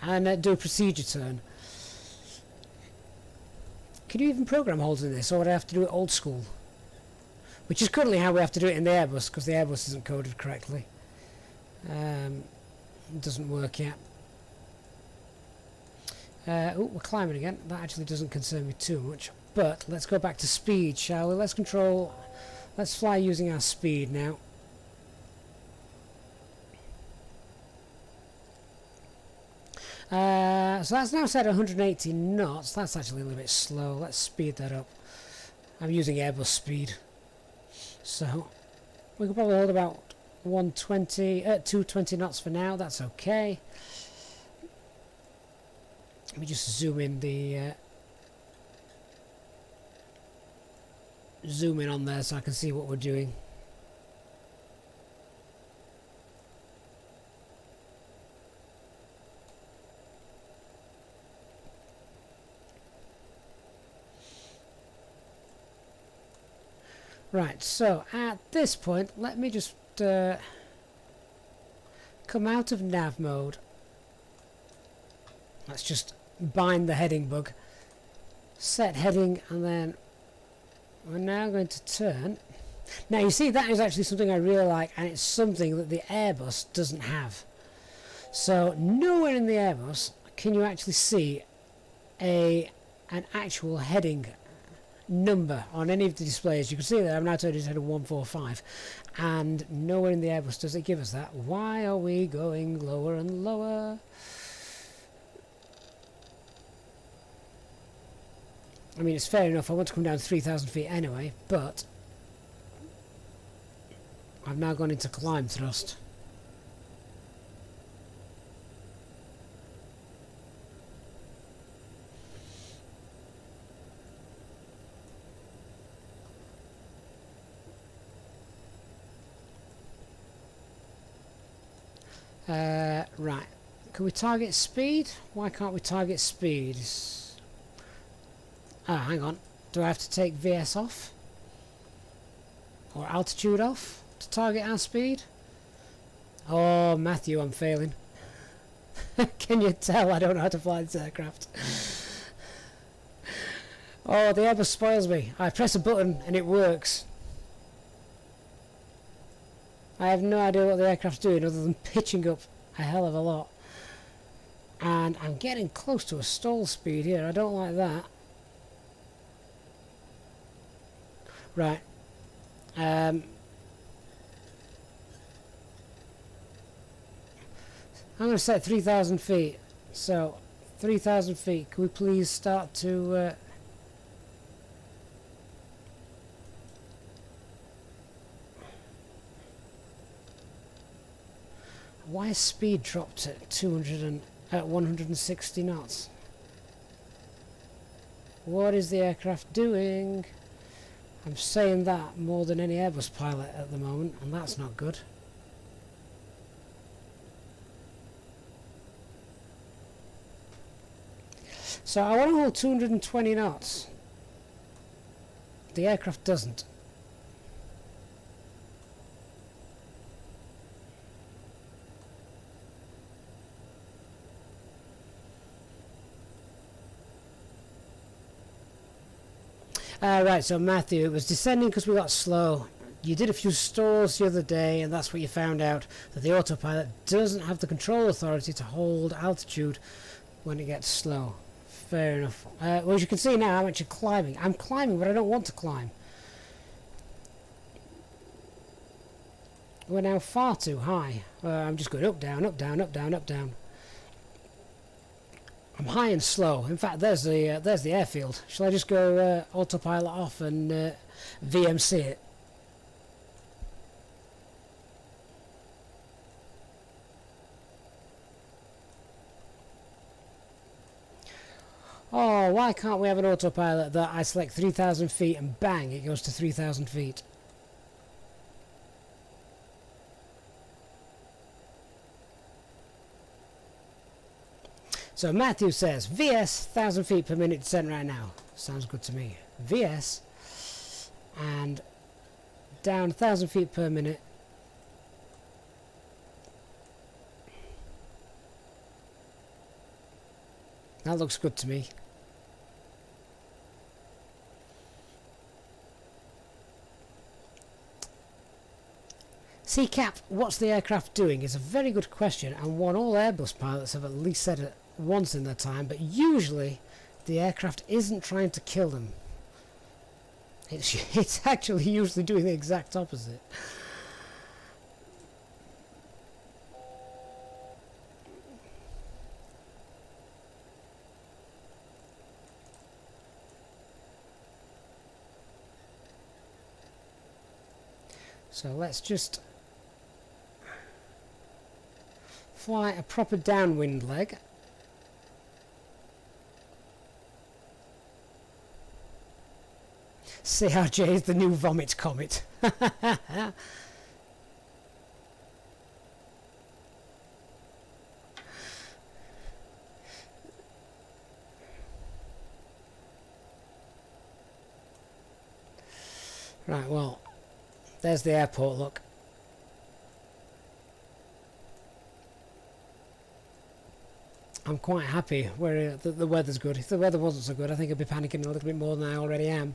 and do a procedure turn. Can you even program holds in this, or would I have to do it old school? Which is currently how we have to do it in the Airbus, because the Airbus isn't coded correctly. It doesn't work yet. Oh, we're climbing again. That actually doesn't concern me too much. But let's go back to speed, shall we? Let's fly using our speed now. So that's now set at 180 knots. That's actually a little bit slow. Let's speed that up. I'm using Airbus speed, so we can probably hold about 220 knots for now. That's okay. Let me just zoom in on there so I can see what we're doing. Right, so at this point, let me just come out of nav mode. Let's just bind the heading bug. Set heading, and then we're now going to turn. Now you see, that is actually something I really like, and it's something that the Airbus doesn't have. So nowhere in the Airbus can you actually see an actual heading number on any of the displays. You can see that I'm now turning it to 145, and nowhere in the Airbus does it give us that. Why are we going lower and lower? I mean, it's fair enough, I want to come down 3,000 feet anyway, but I've now gone into climb thrust. Right, can we target speed? Why can't we target speed? Ah, hang on. Do I have to take VS off? Or altitude off to target our speed? Oh, Matthew, I'm failing. Can you tell I don't know how to fly this aircraft? Oh, the Airbus spoils me. I press a button and it works. I have no idea what the aircraft's doing other than pitching up a hell of a lot. And I'm getting close to a stall speed here. I don't like that. Right. I'm going to set 3,000 feet. So, 3,000 feet. Can we please start to... Why is speed dropped at 160 knots? What is the aircraft doing? I'm saying that more than any Airbus pilot at the moment, and that's not good. So I want to hold 220 knots. The aircraft doesn't. Right, so Matthew, it was descending because we got slow. You did a few stalls the other day, and that's what you found out, that the autopilot doesn't have the control authority to hold altitude when it gets slow. Fair enough. Well, as you can see now, I'm actually climbing. I'm climbing, but I don't want to climb. We're now far too high. I'm just going up, down, up, down, up, down, up, down. I'm high and slow. In fact, there's the airfield. Shall I just go autopilot off and VMC it? Oh, why can't we have an autopilot that I select 3,000 feet and bang, it goes to 3,000 feet? So Matthew says, VS 1,000 feet per minute descent right now. Sounds good to me. VS and down 1,000 feet per minute. That looks good to me. CCAP, what's the aircraft doing? Is a very good question, and one all Airbus pilots have at least said it once in their time, but usually the aircraft isn't trying to kill them. It's actually usually doing the exact opposite. So let's just fly a proper downwind leg. CRJ is the new vomit comet. Right, well, there's the airport, look. I'm quite happy where the weather's good. If the weather wasn't so good, I think I'd be panicking a little bit more than I already am.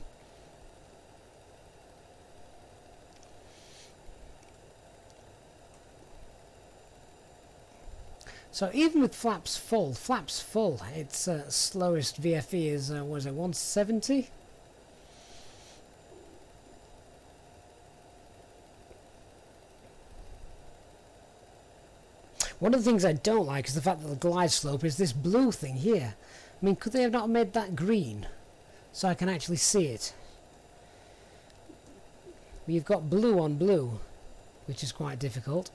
So even with flaps full, its slowest VFE is, what is it, 170? One of the things I don't like is the fact that the glide slope is this blue thing here. I mean, could they have not made that green so I can actually see it? You've got blue on blue, which is quite difficult.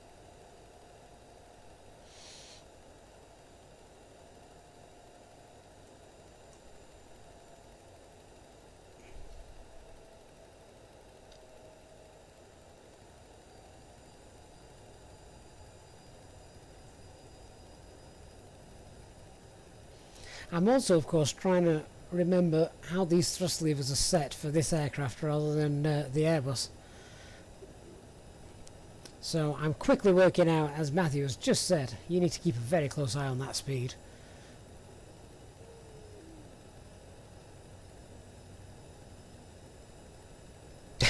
I'm also, of course, trying to remember how these thrust levers are set for this aircraft rather than the Airbus. So I'm quickly working out, as Matthew has just said, you need to keep a very close eye on that speed.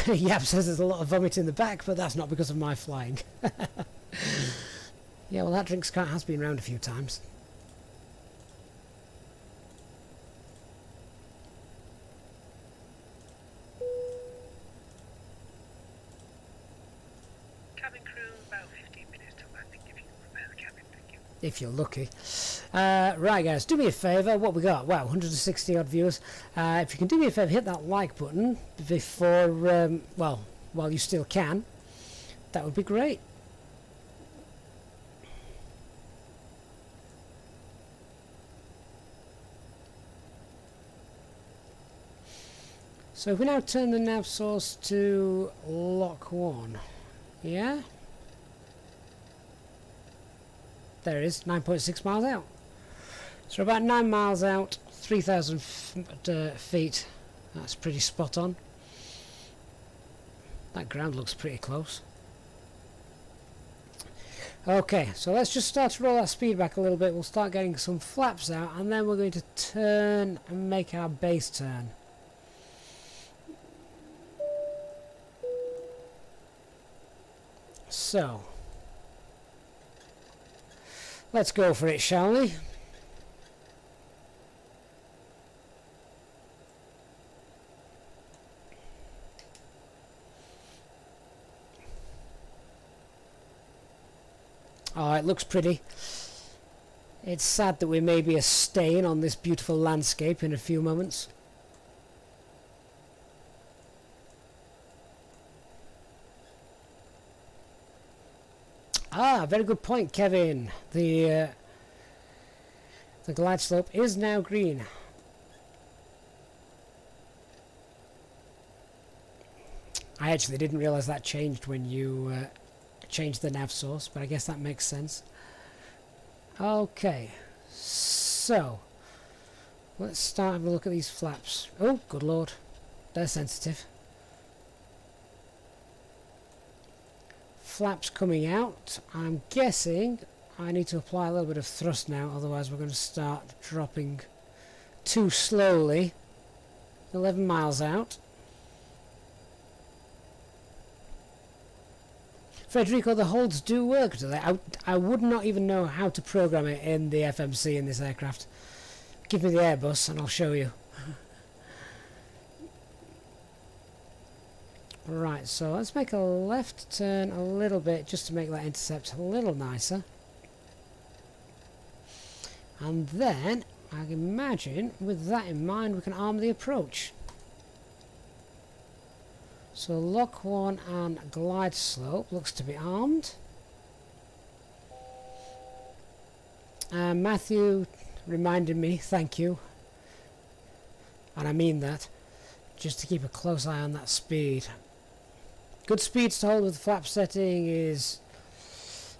Yap says there's a lot of vomit in the back, but that's not because of my flying. Yeah, well, that drinks cart has been round a few times. Cabin crew, about 15 minutes till landing if you can prepare the cabin, thank you. If you're lucky. Right, guys, do me a favour. What we got? Wow, 160 odd viewers. If you can do me a favour, hit that like button before, well, while you still can. That would be great. So if we now turn the nav source to lock 1, yeah? There it is, 9.6 miles out. So about 9 miles out, 3,000 feet. That's pretty spot on. That ground looks pretty close. Okay, so let's just start to roll that speed back a little bit. We'll start getting some flaps out, and then we're going to turn and make our base turn. So, let's go for it, shall we? Oh, it looks pretty. It's sad that we may be a stain on this beautiful landscape in a few moments. Ah, very good point, Kevin. The glide slope is now green. I actually didn't realise that changed when you changed the nav source, but I guess that makes sense. Okay, so let's start having a look at these flaps. Oh, good lord, they're sensitive. Flaps coming out. I'm guessing I need to apply a little bit of thrust now, otherwise we're going to start dropping too slowly. 11 miles out. Federico, the holds do work, do they? I would not even know how to program it in the FMC in this aircraft. Give me the Airbus and I'll show you. Right, so let's make a left turn a little bit just to make that intercept a little nicer. And then, I imagine, with that in mind, we can arm the approach. So lock 1 and glide slope looks to be armed. Matthew reminded me, thank you, and I mean that, just to keep a close eye on that speed. Good speeds to hold with the flap setting is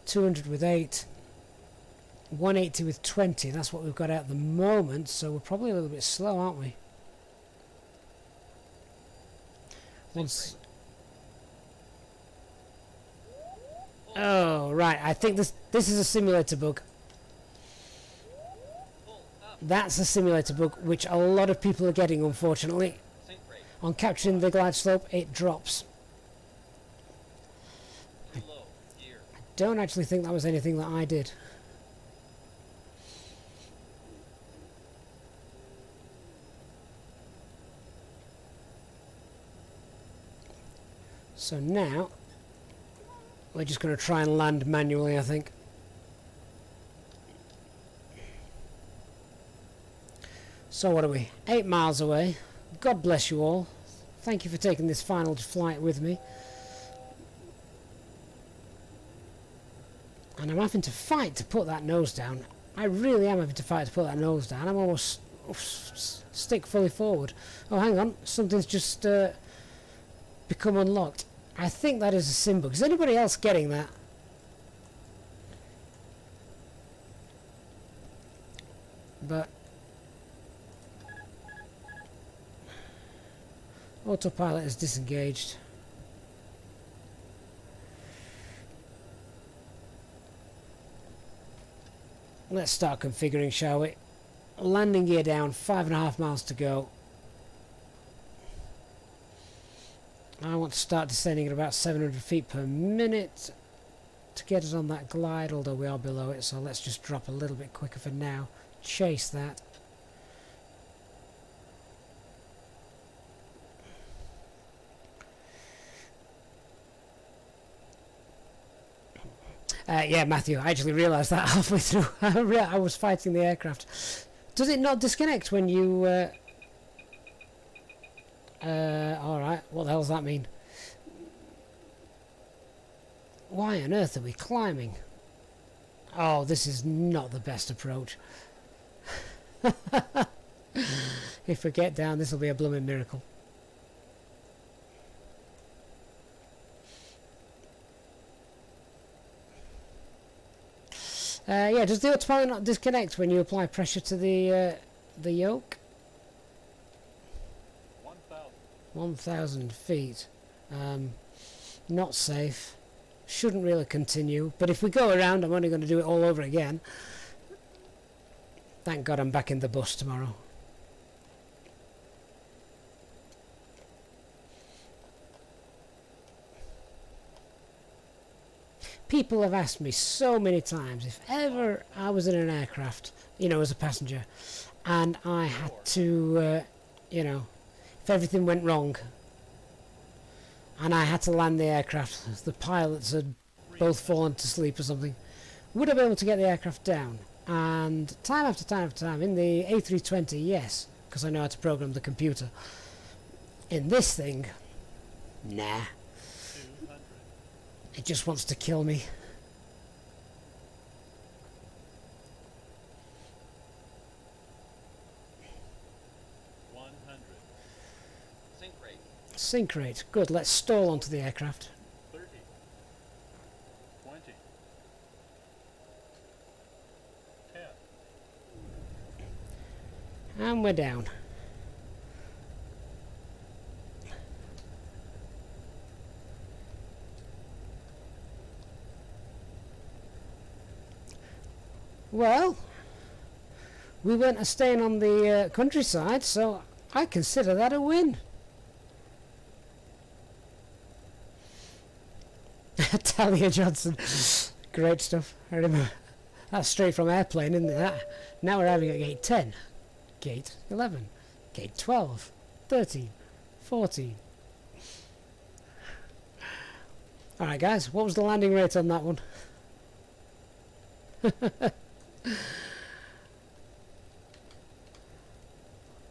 200 with 8, 180 with 20, that's what we've got at the moment, so we're probably a little bit slow, aren't we? Once. Oh, right, I think this is a simulator bug. That's a simulator bug, which a lot of people are getting, unfortunately. On capturing the glide slope, it drops. I don't actually think that was anything that I did. So now, we're just going to try and land manually, I think. So what are we? 8 miles away. God bless you all. Thank you for taking this final flight with me. And I'm having to fight to put that nose down. I really am having to fight to put that nose down. I'm almost stick fully forward. Oh, hang on. Something's just become unlocked. I think that is a sim bug. Is anybody else getting that? But autopilot is disengaged. Let's start configuring, shall we? Landing gear down, 5.5 miles to go. I want to start descending at about 700 feet per minute to get us on that glide, although we are below it, so let's just drop a little bit quicker for now. Chase that. Yeah, Matthew, I actually realised that halfway through. I was fighting the aircraft. Does it not disconnect when you... alright, what the hell does that mean? Why on earth are we climbing? Oh, this is not the best approach. If we get down, this will be a blooming miracle. Yeah, does the autopilot not disconnect when you apply pressure to the yoke? 1,000 feet. Not safe. Shouldn't really continue. But if we go around, I'm only going to do it all over again. Thank God I'm back in the bus tomorrow. People have asked me so many times if ever I was in an aircraft, you know, as a passenger, and I had to, you know, if everything went wrong and I had to land the aircraft, the pilots had both fallen to sleep or something, would I be able to get the aircraft down? And time after time after time, in the A320, yes, because I know how to program the computer. In this thing, nah. It just wants to kill me. Sink rate. Good, let's stall onto the aircraft. 30, 20, 10. And we're down. Well, we weren't staying on the countryside, so I consider that a win. Talia Johnson. Great stuff. I remember. That's straight from Airplane, isn't it? That? Now we're having at gate 10, gate 11, gate 12, 13, 14. Alright guys, what was the landing rate on that one?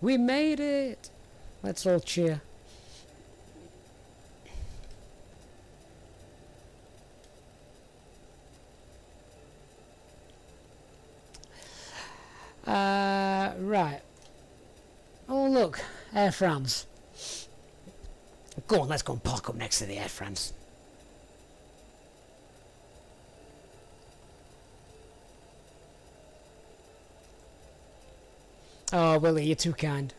We made it! Let's all cheer. Right. Oh look, Air France. Go on, let's go and park up next to the Air France. Oh, Willie, you're too kind.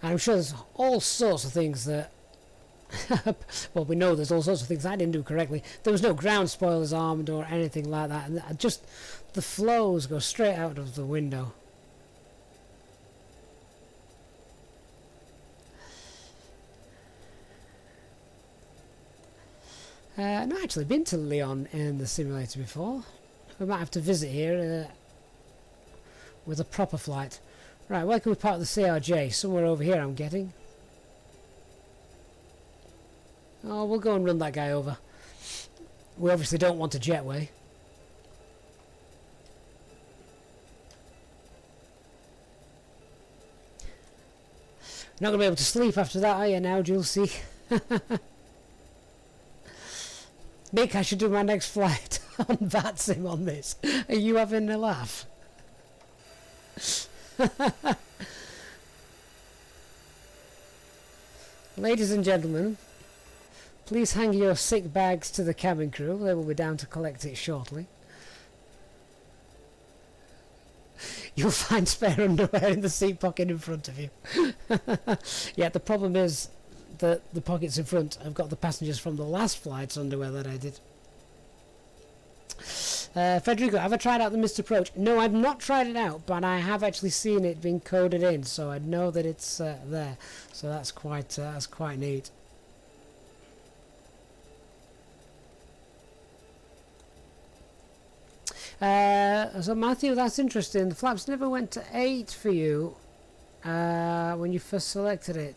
I'm sure there's all sorts of things that... well, we know there's all sorts of things I didn't do correctly. There was no ground spoilers armed or anything like that. And just the flows go straight out of the window. I've not actually been to Lyon in the simulator before. We might have to visit here with a proper flight. Right, where can we park the CRJ? Somewhere over here, I'm getting. Oh, we'll go and run that guy over. We obviously don't want a jetway. Not going to be able to sleep after that, are you now, Julesy? Nick, I should do my next flight on VATSIM on this. Are you having a laugh? Ladies and gentlemen, please hang your sick bags to the cabin crew. They will be down to collect it shortly. you'll find spare underwear in the seat pocket in front of you. Yeah, the problem is that the pockets in front have got the passengers from the last flight's underwear that I did. Federico, have I tried out the Mist Approach? No, I've not tried it out, but I have actually seen it being coded in, so I know that it's there. So that's quite neat. So Matthew, that's interesting. The flaps never went to 8 for you when you first selected it.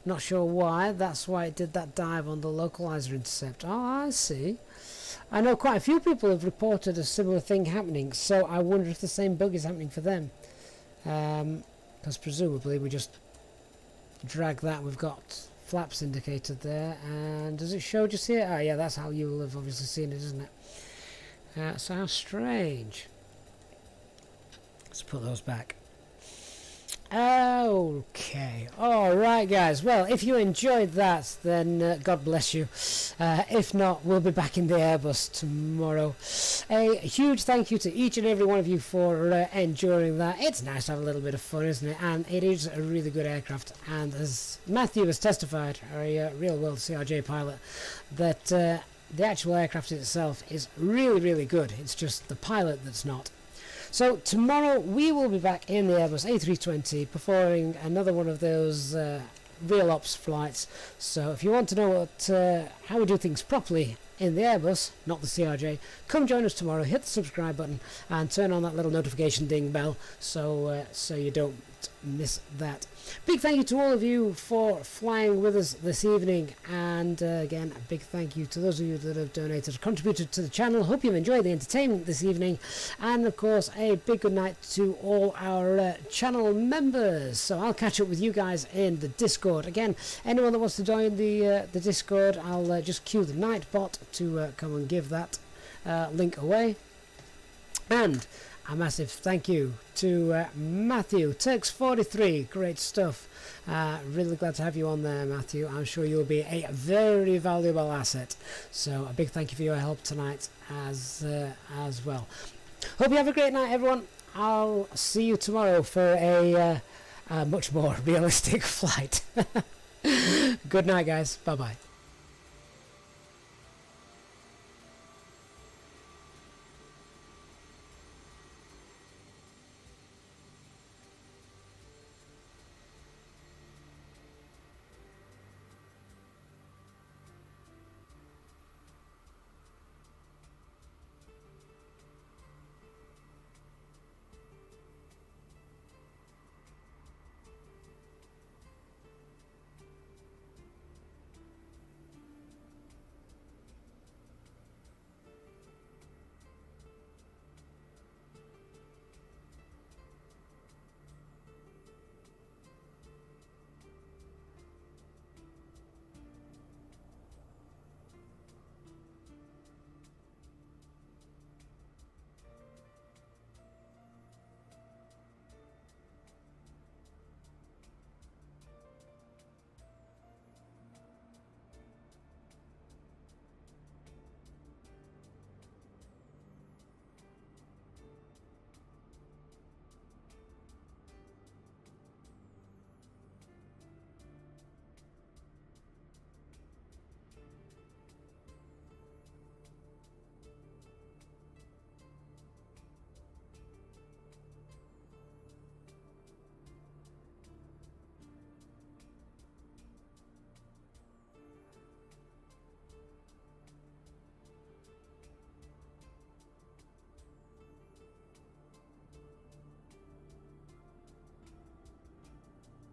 Not sure why. That's why it did that dive on the localizer intercept. Oh, I see. I know quite a few people have reported a similar thing happening, so I wonder if the same bug is happening for them. Because presumably we just drag that. We've got flaps indicated there, and does it show just here? Ah, yeah, that's how you will have obviously seen it, isn't it? So how strange. Let's put those back. Okay, alright guys, well if you enjoyed that then God bless you. If not, we'll be back in the Airbus tomorrow. A huge thank you to each and every one of you for enduring that. It's nice to have a little bit of fun, isn't it? And it is a really good aircraft, and as Matthew has testified, a real world CRJ pilot, that the actual aircraft itself is really, really good. It's just the pilot that's not. So tomorrow we will be back in the Airbus A320 performing another one of those real ops flights. So if you want to know what how we do things properly in the Airbus, not the CRJ, come join us tomorrow. Hit the subscribe button and turn on that little notification ding bell so you don't miss that. Big thank you to all of you for flying with us this evening, and again a big thank you to those of you that have donated, contributed to the channel. Hope you've enjoyed the entertainment this evening, and of course a big good night to all our channel members. So I'll catch up with you guys in the Discord. Again, anyone that wants to join the Discord, I'll just cue the Nightbot to come and give that link away. And a massive thank you to Matthew, Turks43, great stuff. Really glad to have you on there, Matthew. I'm sure you'll be a very valuable asset. So a big thank you for your help tonight as well. Hope you have a great night, everyone. I'll see you tomorrow for a much more realistic flight. Good night, guys. Bye-bye.